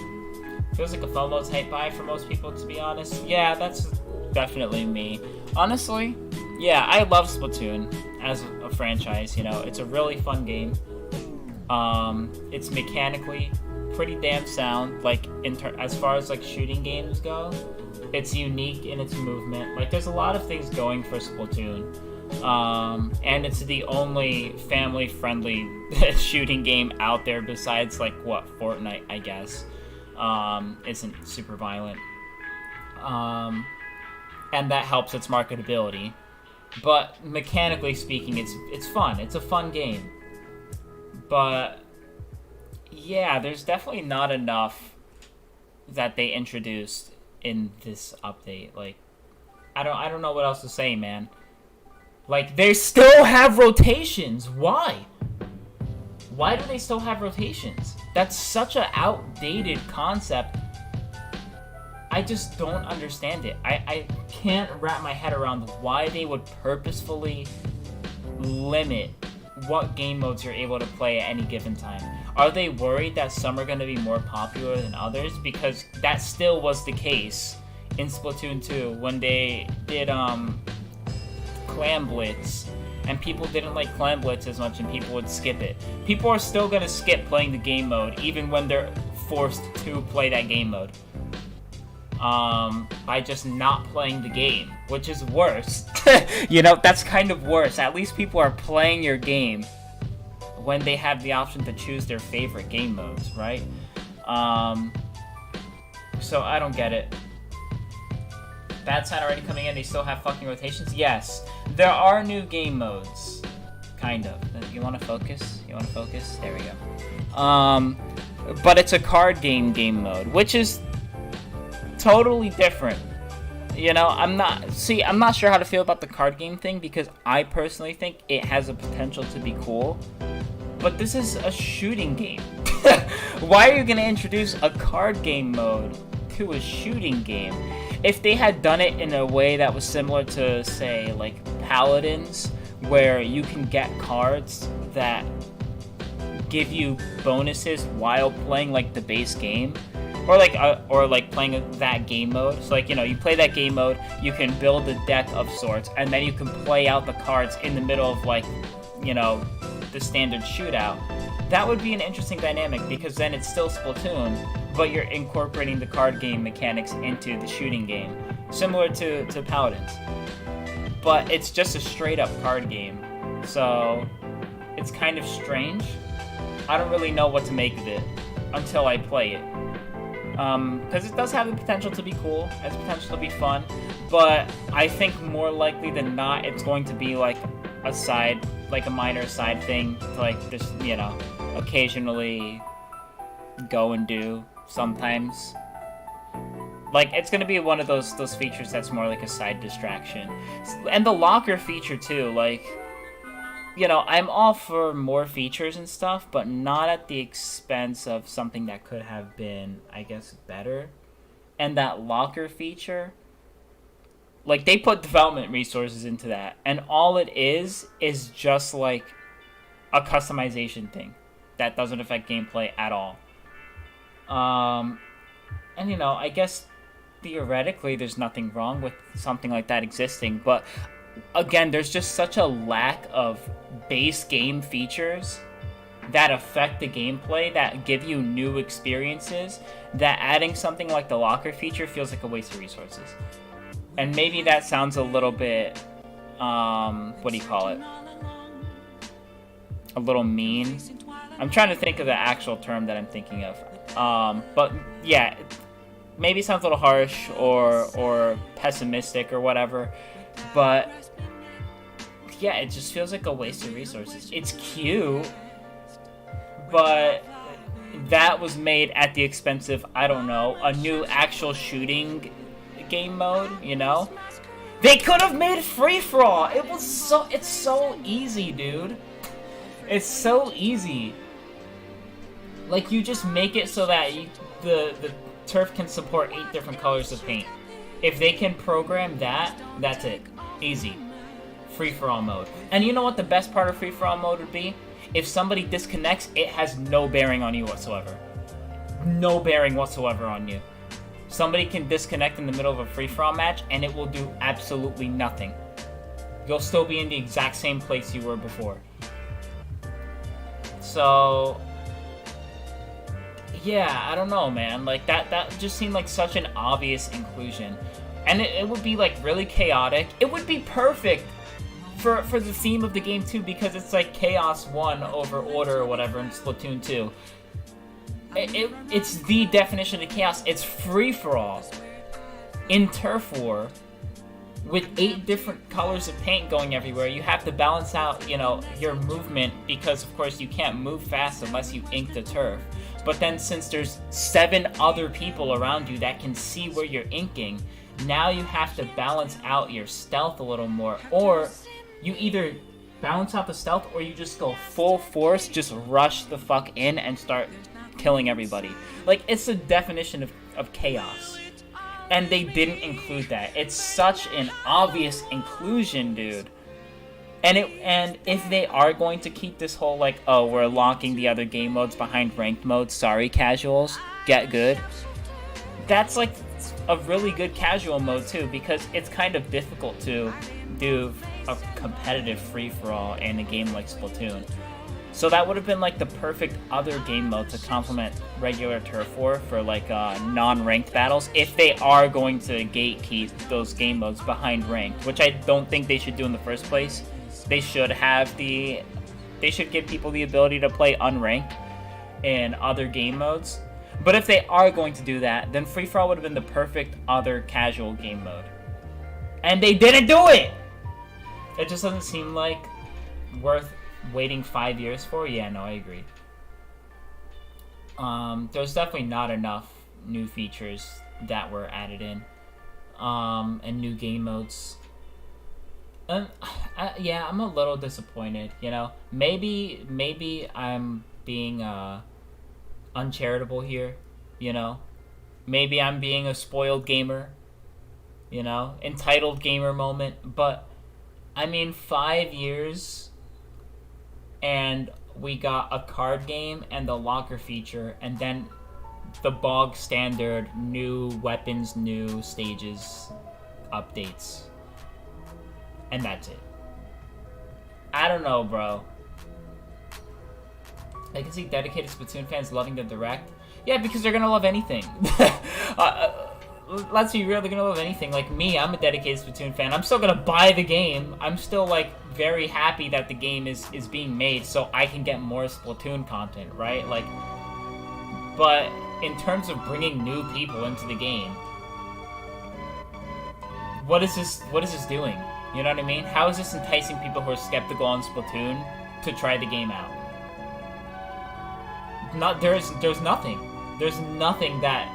Feels like a FOMO type buy for most people, to be honest. Yeah, that's definitely me. Honestly, yeah, I love Splatoon as a franchise. It's a really fun game. It's mechanically pretty damn sound. Like as far as like shooting games go, it's unique in its movement. Like there's a lot of things going for Splatoon. And it's the only family-friendly shooting game out there besides, like, Fortnite, I guess. Isn't super violent. And that helps its marketability. But mechanically speaking, it's fun. It's a fun game. But, yeah, there's definitely not enough that they introduced in this update. Like, I don't know what else to say, man. Like, they still have rotations. Why? Why do they still have rotations? That's such an outdated concept. I just don't understand it. I can't wrap my head around why they would purposefully limit what game modes you're able to play at any given time. Are they worried that some are going to be more popular than others? Because that still was the case in Splatoon 2 when they did Clam Blitz, and people didn't like Clam Blitz as much and people would skip it. People are still going to skip playing the game mode even when they're forced to play that game mode. By just not playing the game, which is worse. You know, that's kind of worse. At least people are playing your game when they have the option to choose their favorite game modes, right? So I don't get it. Bad sign already coming in, they still have fucking rotations? Yes, there are new game modes. Kind of. You wanna focus? You wanna focus? There we go. But it's a card game mode, which is totally different. You know, I'm not sure how to feel about the card game thing because I personally think it has a potential to be cool. But this is a shooting game. Why are you going to introduce a card game mode to a shooting game? If they had done it in a way that was similar to, say, like Paladins, where you can get cards that give you bonuses while playing like the base game, or like playing that game mode. So like, you know, you play that game mode, you can build a deck of sorts, and then you can play out the cards in the middle of like, you know, the standard shootout. That would be an interesting dynamic because then it's still Splatoon, but you're incorporating the card game mechanics into the shooting game, similar to Paladins. But it's just a straight up card game, so it's kind of strange. I don't really know what to make of it until I play it. Because it does have the potential to be cool, it has the potential to be fun, but I think more likely than not it's going to be like a minor side thing to like just, you know, occasionally go and do sometimes. Like, it's gonna be one of those features that's more like a side distraction. And the locker feature too, like, you know, I'm all for more features and stuff, but not at the expense of something that could have been, I guess, better. And that locker feature, like, they put development resources into that, and all it is just like a customization thing that doesn't affect gameplay at all. And you know, I guess theoretically there's nothing wrong with something like that existing, but again, there's just such a lack of base game features that affect the gameplay, that give you new experiences, that adding something like the locker feature feels like a waste of resources. And maybe that sounds a little bit, what do you call it? A little mean. I'm trying to think of the actual term that I'm thinking of. But yeah, maybe it sounds a little harsh or pessimistic or whatever, but yeah, it just feels like a waste of resources. It's cute, but that was made at the expense of, I don't know, a new actual shooting game mode, you know? They could have made free-for-all! It's so easy, dude. It's so easy. Like, you just make it so that the turf can support 8 different colors of paint. If they can program that, that's it. Easy. Free-for-all mode. And you know what the best part of free-for-all mode would be? If somebody disconnects, it has no bearing on you whatsoever. No bearing whatsoever on you. Somebody can disconnect in the middle of a free-for-all match, and it will do absolutely nothing. You'll still be in the exact same place you were before. So, yeah, I don't know, man. Like, that just seemed like such an obvious inclusion. And it would be, like, really chaotic. It would be perfect for the theme of the game, too, because it's, like, Chaos 1 over Order or whatever in Splatoon 2. It's the definition of chaos. It's free-for-all in Turf War with 8 different colors of paint going everywhere. You have to balance out, you know, your movement because, of course, you can't move fast unless you ink the turf. But then since there's 7 other people around you that can see where you're inking, now you have to balance out your stealth a little more. Or you either balance out the stealth or you just go full force, just rush the fuck in and start killing everybody. Like, it's the definition of chaos. And they didn't include that. It's such an obvious inclusion, dude. And if they are going to keep this whole, like, oh, we're locking the other game modes behind ranked modes, sorry, casuals, get good. That's, like, a really good casual mode, too, because it's kind of difficult to do a competitive free-for-all in a game like Splatoon. So that would have been, like, the perfect other game mode to complement regular Turf War for, like, non-ranked battles, if they are going to gatekeep those game modes behind ranked, which I don't think they should do in the first place. They should give people the ability to play unranked in other game modes. But if they are going to do that, then free-for-all would have been the perfect other casual game mode. And they didn't do it! It just doesn't seem like worth waiting 5 years for. Yeah, no, I agree. There's definitely not enough new features that were added in. And new game modes. Yeah, I'm a little disappointed, you know? Maybe I'm being, uncharitable here, you know? Maybe I'm being a spoiled gamer, you know? Entitled gamer moment, but, I mean, 5 years, and we got a card game and the locker feature, and then the bog standard new weapons, new stages, updates. And that's it. I don't know, bro. I can see dedicated Splatoon fans loving the Direct. Yeah, because they're gonna love anything. Let's be real, they're gonna love anything. Like me, I'm a dedicated Splatoon fan. I'm still gonna buy the game. I'm still, like, very happy that the game is being made so I can get more Splatoon content, right? Like, but in terms of bringing new people into the game, what is this doing? You know what I mean? How is this enticing people who are skeptical on Splatoon to try the game out? There's nothing. There's nothing that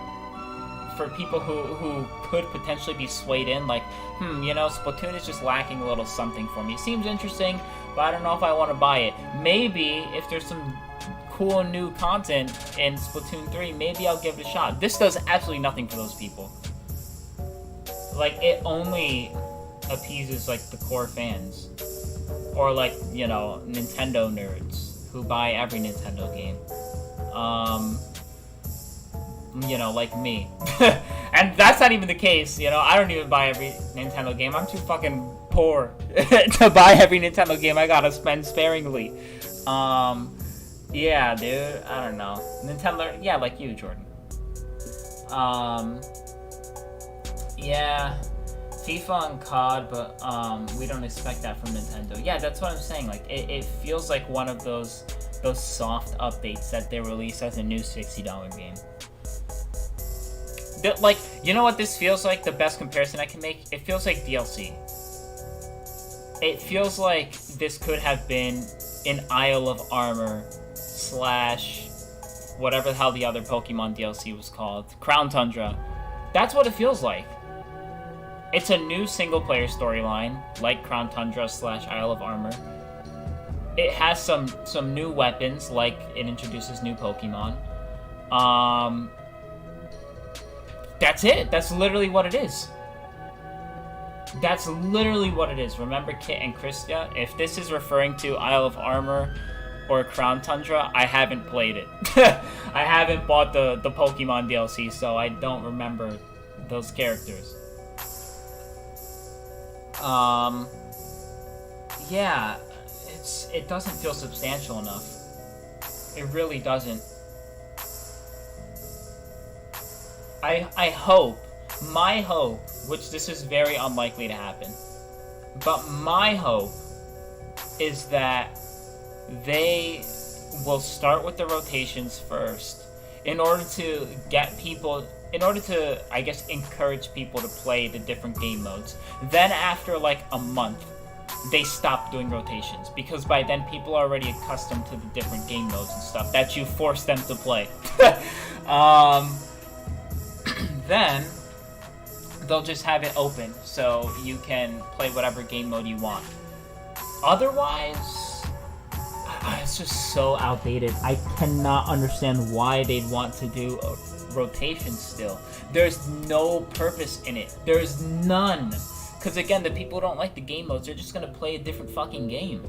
for people who could potentially be swayed in, like, you know, Splatoon is just lacking a little something for me. It seems interesting, but I don't know if I want to buy it. Maybe if there's some cool new content in Splatoon 3, maybe I'll give it a shot. This does absolutely nothing for those people. Like, it only appeases, like, the core fans, or, like, you know, Nintendo nerds who buy every Nintendo game, you know, like me. And that's not even the case, you know. I don't even buy every Nintendo game. I'm too fucking poor to buy every Nintendo game. I gotta spend sparingly. Yeah, dude, I don't know. Nintendo, yeah, like you, Jordan. Yeah, FIFA and COD, but we don't expect that from Nintendo. Yeah, that's what I'm saying. Like, it feels like one of those soft updates that they release as a new $60 game. Like, you know what this feels like? The best comparison I can make? It feels like DLC. It feels like this could have been an Isle of Armor / whatever the hell the other Pokemon DLC was called. Crown Tundra. That's what it feels like. It's a new single-player storyline, like Crown Tundra / Isle of Armor. It has some new weapons, like it introduces new Pokemon. That's it. That's literally what it is. That's literally what it is. Remember Kit and Krista? If this is referring to Isle of Armor or Crown Tundra, I haven't played it. I haven't bought the Pokemon DLC, so I don't remember those characters. Yeah, it doesn't feel substantial enough. It really doesn't. I hope, my hope, which this is very unlikely to happen, but my hope is that they will start with the rotations first in order to get people, in order to, I guess, encourage people to play the different game modes. Then after like a month, they stop doing rotations, because by then people are already accustomed to the different game modes and stuff that you force them to play. Then they'll just have it open so you can play whatever game mode you want. Otherwise, it's just so outdated. I cannot understand why they'd want to do rotation still. There's no purpose in it. There's none. Because again, the people who don't like the game modes, they're just going to play a different fucking game.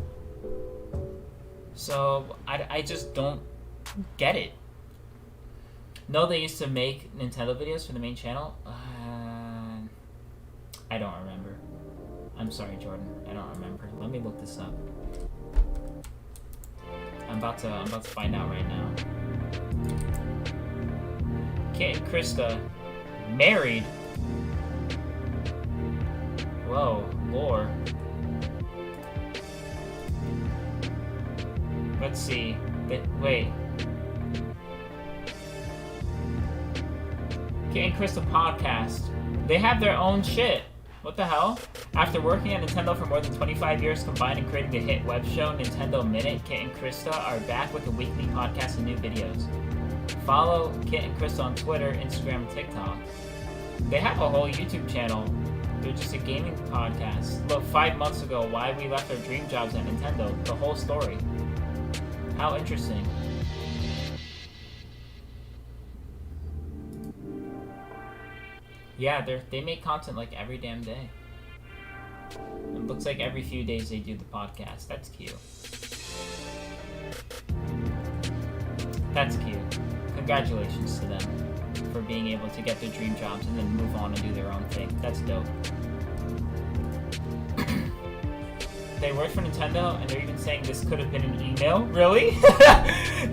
So, I just don't get it. No, they used to make Nintendo videos for the main channel? I don't remember. I'm sorry, Jordan. I don't remember. Let me look this up. I'm about to find out right now. Kit and Krista married. Whoa, lore. Let's see. Wait. Kit and Krista podcast. They have their own shit. What the hell? After working at Nintendo for more than 25 years combined and creating the hit web show Nintendo Minute, Kit and Krista are back with a weekly podcast and new videos. Follow Kit and Krista on Twitter, Instagram, and TikTok. They have a whole YouTube channel. They're just a gaming podcast. Look, 5 months ago, why we left our dream jobs at Nintendo. The whole story. How interesting. Yeah, they make content like every damn day. It looks like every few days they do the podcast. That's cute. That's cute. Congratulations to them for being able to get their dream jobs and then move on and do their own thing. That's dope. They work for Nintendo and they're even saying this could have been an email? Really?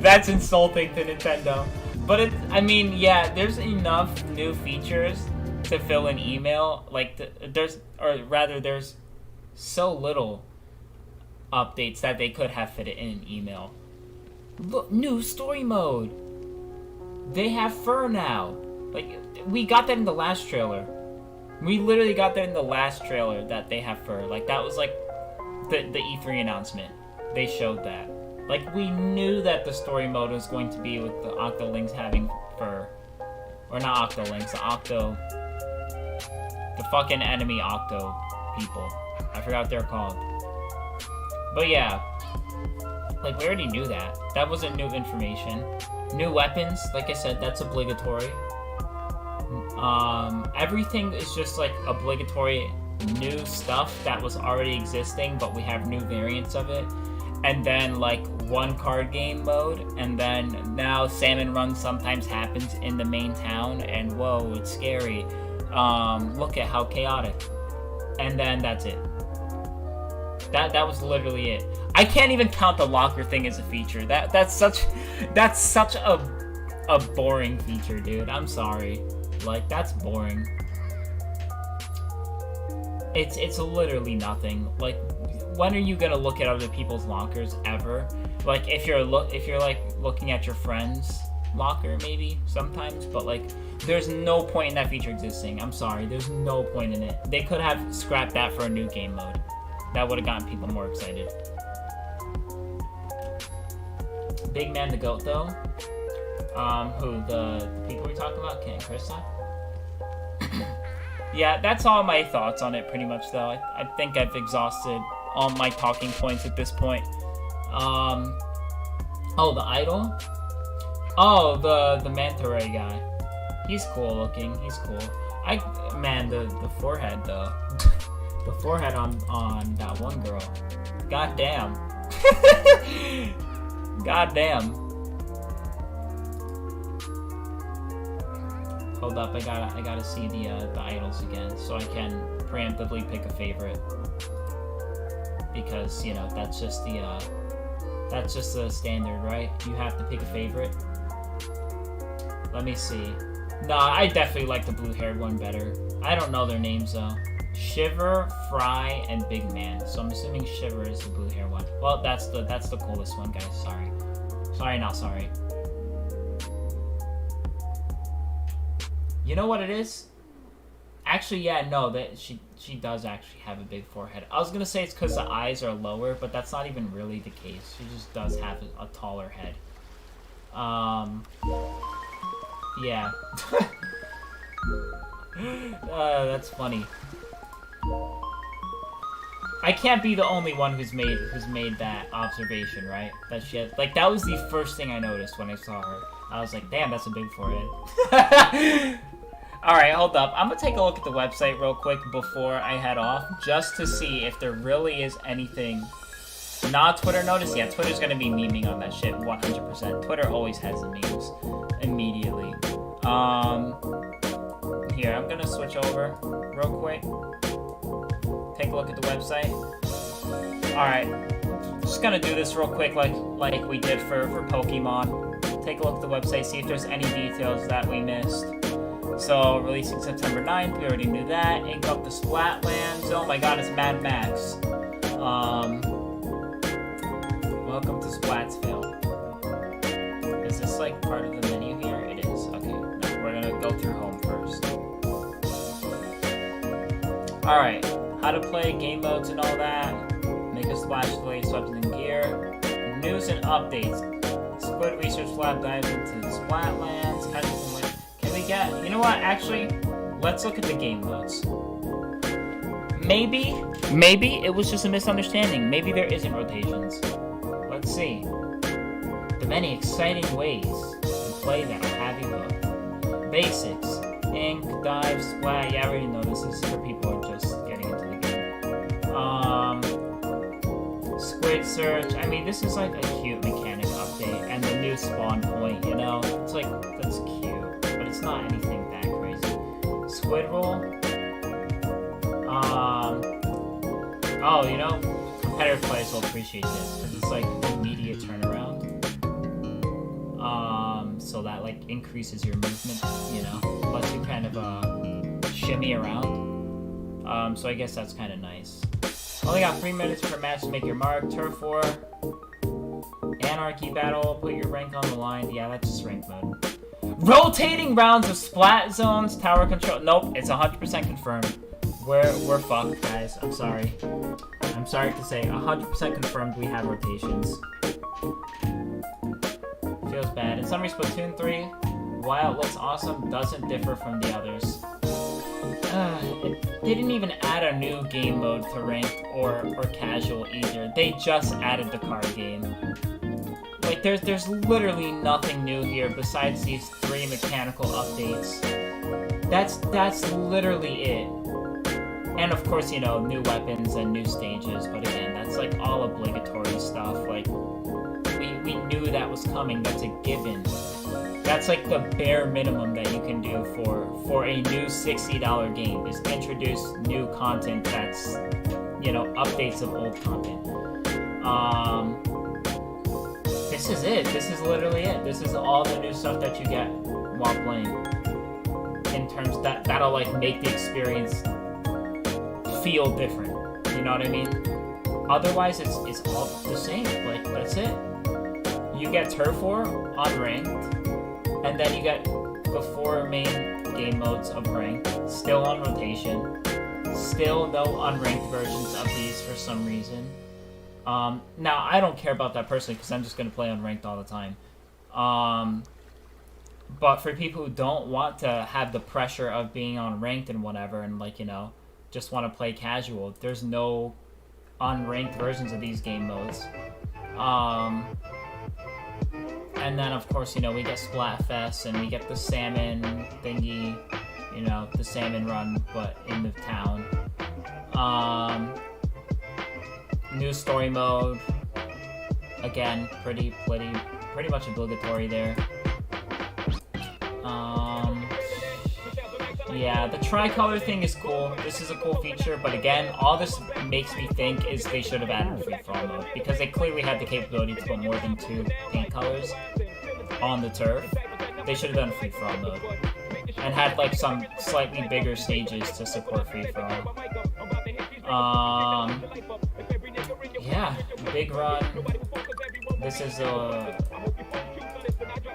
That's insulting to Nintendo. But I mean, yeah, there's enough new features to fill an email. Like, there's so little updates that they could have fit it in an email. Look, new story mode. They have fur now. Like, we got that in the last trailer. We literally got that in the last trailer that they have fur. Like, that was like the E3 announcement. They showed that. Like, we knew that the story mode was going to be with the Octolings having fur. Or not Octolings, the fucking enemy Octo people. I forgot what they're called. But yeah. Like, we already knew that. That wasn't new information. New weapons, like I said, that's obligatory. Everything is just, like, obligatory new stuff that was already existing, but we have new variants of it. And then, like, one card game mode, and then now Salmon Run sometimes happens in the main town, and whoa, it's scary. Look at how chaotic. And then that's it. That was literally it. I can't even count the locker thing as a feature. That's such a boring feature, dude. I'm sorry. Like, that's boring. It's literally nothing. Like, when are you gonna look at other people's lockers ever? Like, if you're like looking at your friend's locker, maybe sometimes, but like, there's no point in that feature existing. I'm sorry, there's no point in it. They could have scrapped that for a new game mode. That would have gotten people more excited. Big Man the Goat, though. Who, the people we talking about? Kit and Krista? Yeah, that's all my thoughts on it, pretty much, though. I think I've exhausted all my talking points at this point. Oh, the idol? Oh, the Manta Ray guy. He's cool looking. He's cool. Man, the forehead, though. The forehead on that one girl. God damn. God damn. Hold up, I gotta see the idols again, so I can preemptively pick a favorite. Because, you know, that's just the standard, right? You have to pick a favorite. Let me see. Nah, I definitely like the blue-haired one better. I don't know their names, though. Shiver, Fry, and Big Man. So I'm assuming Shiver is the blue-haired one. Well, that's the coolest one, guys. Sorry. Sorry, not sorry. You know what it is? Actually, yeah, no, that she does actually have a big forehead. I was gonna say it's because the eyes are lower, but that's not even really the case. She just does have a taller head. Yeah. That's funny. I can't be the only one who's made that observation, right? That she has, like, that was the first thing I noticed when I saw her. I was like, damn, that's a big forehead. Alright, hold up. I'm gonna take a look at the website real quick before I head off, just to see if there really is anything. Not Twitter notice? Yeah, Twitter's gonna be memeing on that shit 100%. Twitter always has the memes immediately. Here, I'm gonna switch over real quick. Take a look at the website. Alright, just gonna do this real quick like we did for Pokemon. Take a look at the website, see if there's any details that we missed. So, releasing September 9th, we already knew that. Ink up the Splatlands. Oh my god, it's Mad Max. Welcome to Splatsville. Is this like part of the menu here? It is. Okay, no, we're gonna go through home first. Alright, how to play, game modes and all that. Make a splash delay, weapons and gear. News and updates. Squid Research Lab dives into the Splatlands. Can we get... You know what, actually, let's look at the game modes. Maybe it was just a misunderstanding. Maybe there isn't rotations. Let's see. The many exciting ways to play that will have you hooked. Basics. Ink, dive, splat. Yeah, I already know this is for people who are just getting into the game. Squid search. I mean, this is like a cute mechanic update. And the new spawn point, you know? It's like, that's cute. But it's not anything that crazy. Squid roll. Oh, you know, competitive players will appreciate this because it's like immediate turnaround. So that like increases your movement, you know, lets you kind of shimmy around. So I guess that's kind of nice. Only got 3 minutes per match to make your mark. Turf War, Anarchy Battle, put your rank on the line. Yeah, that's just rank mode. Rotating rounds of splat zones, tower control. Nope, it's 100% confirmed. We're fucked, guys. I'm sorry. I'm sorry to say, 100% confirmed we have rotations. Feels bad. In summary, Splatoon 3, while it looks awesome, doesn't differ from the others. They didn't even add a new game mode to ranked or casual either. They just added the card game. Like, there's literally nothing new here besides these 3 mechanical updates. That's literally it. And of course, you know, new weapons and new stages, but again, that's like all obligatory stuff. Like, we knew that was coming, that's a given. That's like the bare minimum that you can do for a new $60 game, is introduce new content that's, you know, updates of old content. This is it. This is literally it. This is all the new stuff that you get while playing. In terms that'll like make the experience feel different, you know what I mean? Otherwise, it's all the same. Like, that's it. You get Turf War unranked, and then you get the 4 main game modes of ranked, still on rotation, still no unranked versions of these for some reason. Now, I don't care about that personally, because I'm just going to play unranked all the time. But for people who don't want to have the pressure of being on ranked and whatever, and like, you know, just want to play casual, there's no unranked versions of these game modes. And then of course, you know, we get Splatfest and we get the salmon thingy, you know, the salmon run, but in the town. New story mode, again, pretty much obligatory there. Yeah, the tricolor thing is cool. This is a cool feature, but again, all this makes me think is they should have added free-for-all mode, because they clearly had the capability to put more than 2 paint colors on the turf. They should have done free-for-all mode and had like some slightly bigger stages to support free-for-all. Yeah, big run. This is the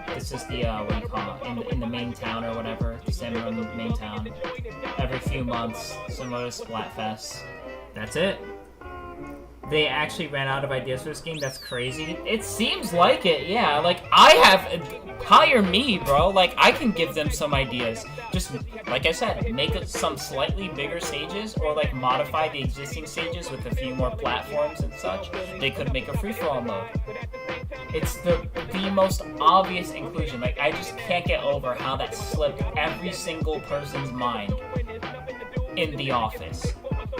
what do you call it, in the main town or whatever, the salmon run in the main town, every few months, similar to Splatfest. That's it. they actually ran out of ideas for this game. That's crazy. It seems like it, yeah. Like, I have... Hire me, bro. Like, I can give them some ideas. Just, like I said, make some slightly bigger stages, or, like, modify the existing stages with a few more platforms and such. They could make a free-for-all mode. It's the most obvious inclusion. Like, I just can't get over how that slipped every single person's mind in the office.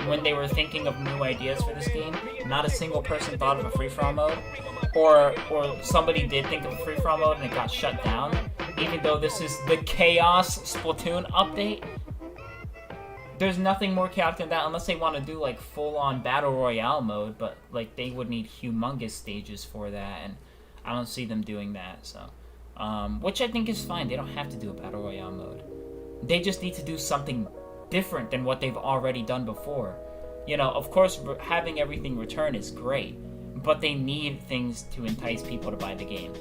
When they were thinking of new ideas for this game, not a single person thought of a free-for-all mode, or somebody did think of a free-for-all mode and it got shut down, even though this is the Chaos Splatoon update. There's nothing more chaotic than that, unless they want to do like full-on Battle Royale mode, but like they would need humongous stages for that, and I don't see them doing that, so. Which I think is fine. They don't have to do a Battle Royale mode. They just need to do something different than what they've already done before. You know, of course, having everything return is great, but they need things to entice people to buy the game.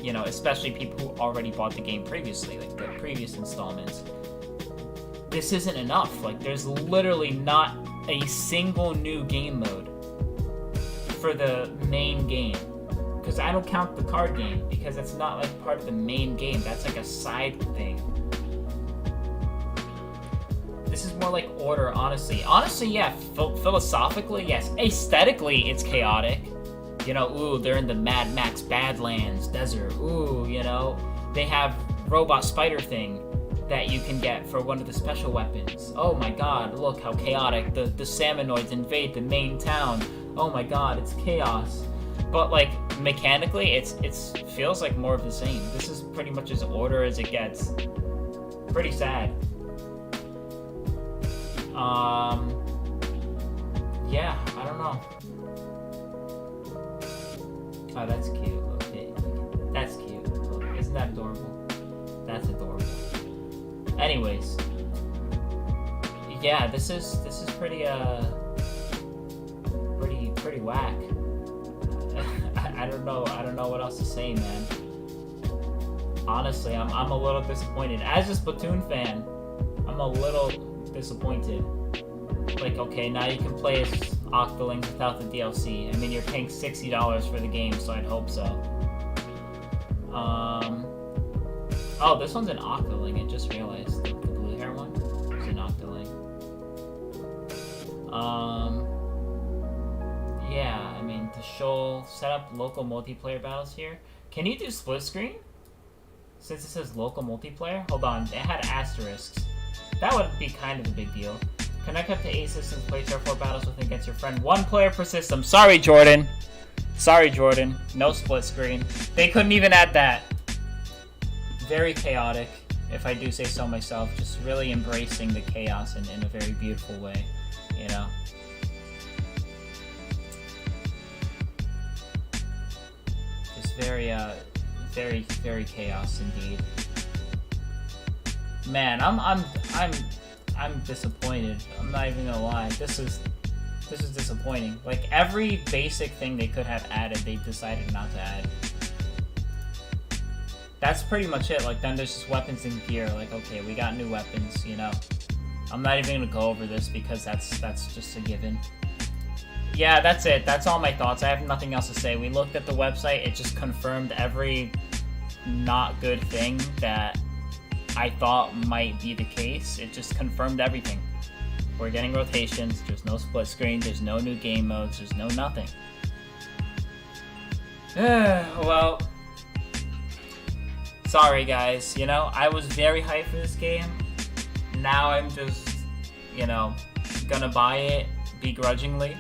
You know, especially people who already bought the game previously, like the previous installments. This isn't enough. Like, there's literally not a single new game mode for the main game. Because I don't count the card game, because it's not like part of the main game. That's like a side thing. This is more like Order, honestly. Honestly, yeah, philosophically, yes. Aesthetically, it's chaotic. You know, ooh, they're in the Mad Max Badlands desert. Ooh, you know, they have robot spider thing that you can get for one of the special weapons. Oh my god, look how chaotic. The Salmonoids invade the main town. Oh my god, it's chaos. But, like, mechanically, it feels like more of the same. This is pretty much as Order as it gets. Pretty sad. Yeah, I don't know. Oh, that's cute. Okay. That's cute. Look, isn't that adorable? That's adorable. Anyways. Yeah, this is pretty, pretty whack. I don't know what else to say, man. Honestly, I'm a little disappointed. As a Splatoon fan, I'm a little disappointed. Like, okay, now you can play as Octoling without the DLC. I mean, you're paying $60 for the game, so I'd hope so. Oh, this one's an Octoling. I just realized the blue hair one is an Octoling. Yeah, I mean, the show set up local multiplayer battles here. Can you do split screen? Since it says local multiplayer? Hold on, it had asterisks. That would be kind of a big deal. Connect up to 8 systems, play 3 or 4 battles with and against your friend. 1 player per system. Sorry, Jordan. Sorry, Jordan. No split screen. They couldn't even add that. Very chaotic, if I do say so myself. Just really embracing the chaos in a very beautiful way, you know? Just very, very chaos indeed. Man, I'm disappointed. I'm not even gonna lie. This is disappointing. Like, every basic thing they could have added, they decided not to add. That's pretty much it. Like, then there's just weapons and gear. Like, okay, we got new weapons, you know. I'm not even gonna go over this because that's just a given. Yeah, that's it. That's all my thoughts. I have nothing else to say. We looked at the website. It just confirmed every not good thing that I thought might be the case. It just confirmed everything. We're getting rotations, there's no split screen, there's no new game modes, there's no nothing. Well, sorry guys, you know, I was very hyped for this game. Now I'm just, you know, gonna buy it begrudgingly.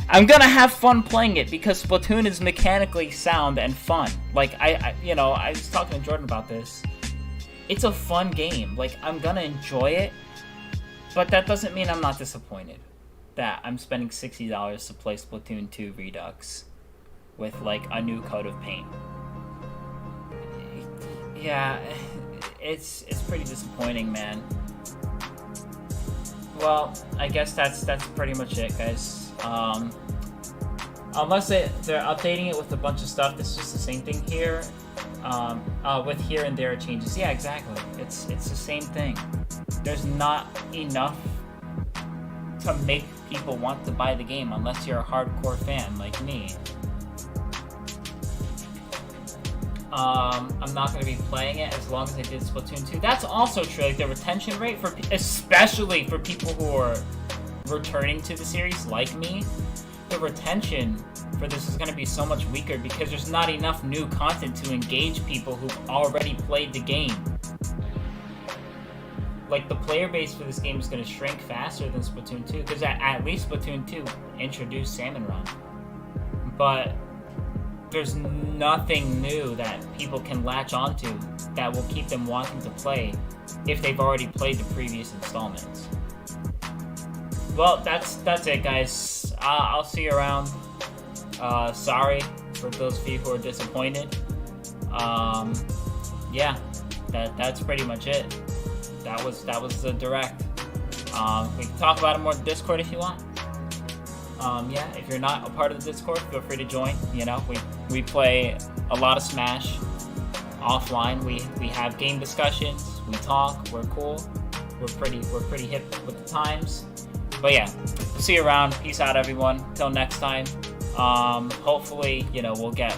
I'm gonna have fun playing it because Splatoon is mechanically sound and fun. Like, I you know, I was talking to Jordan about this. It's a fun game. Like, I'm gonna enjoy it, but that doesn't mean I'm not disappointed that I'm spending $60 to play Splatoon 2 Redux with, like, a new coat of paint. Yeah, it's pretty disappointing, man. Well, I guess that's pretty much it, guys. Unless they're updating it with a bunch of stuff that's just the same thing here. With here and there changes. Yeah, exactly. It's the same thing. There's not enough to make people want to buy the game unless you're a hardcore fan like me. I'm not going to be playing it as long as I did Splatoon 2. That's also true. Like, the retention rate, especially for people who are returning to the series like me, the retention for this is going to be so much weaker because there's not enough new content to engage people who've already played the game. Like, the player base for this game is going to shrink faster than Splatoon 2, because at least Splatoon 2 introduced Salmon Run. But there's nothing new that people can latch onto that will keep them wanting to play if they've already played the previous installments. Well, that's it, guys. I'll see you around. Sorry for those of you who are disappointed. Yeah, that's pretty much it. That was the direct. We can talk about it more in the Discord if you want. Yeah, if you're not a part of the Discord, feel free to join. You know, we play a lot of Smash offline. We have game discussions. We talk. We're cool. We're pretty hip with the times. But yeah, see you around. Peace out, everyone. Till next time. Hopefully, you know, we'll get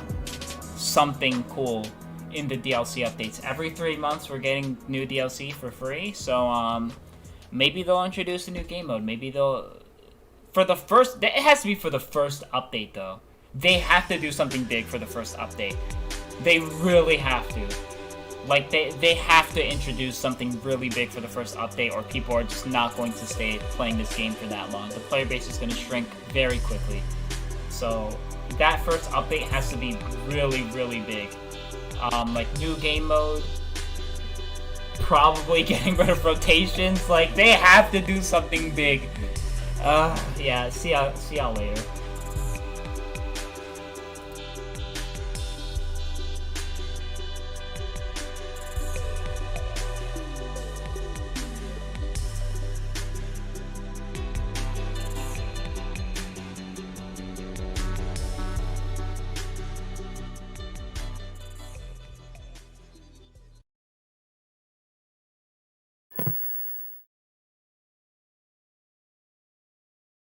something cool in the DLC updates. Every 3 months, we're getting new DLC for free. So maybe they'll introduce a new game mode. Maybe they'll. For the first, it has to be for the first update, though. They have to do something big for the first update. They really have to. Like, they have to introduce something really big for the first update, or people are just not going to stay playing this game for that long. The player base is going to shrink very quickly. So, that first update has to be really, really big. Like, new game mode. Probably getting rid of rotations. Like, they have to do something big. Yeah, see y'all later.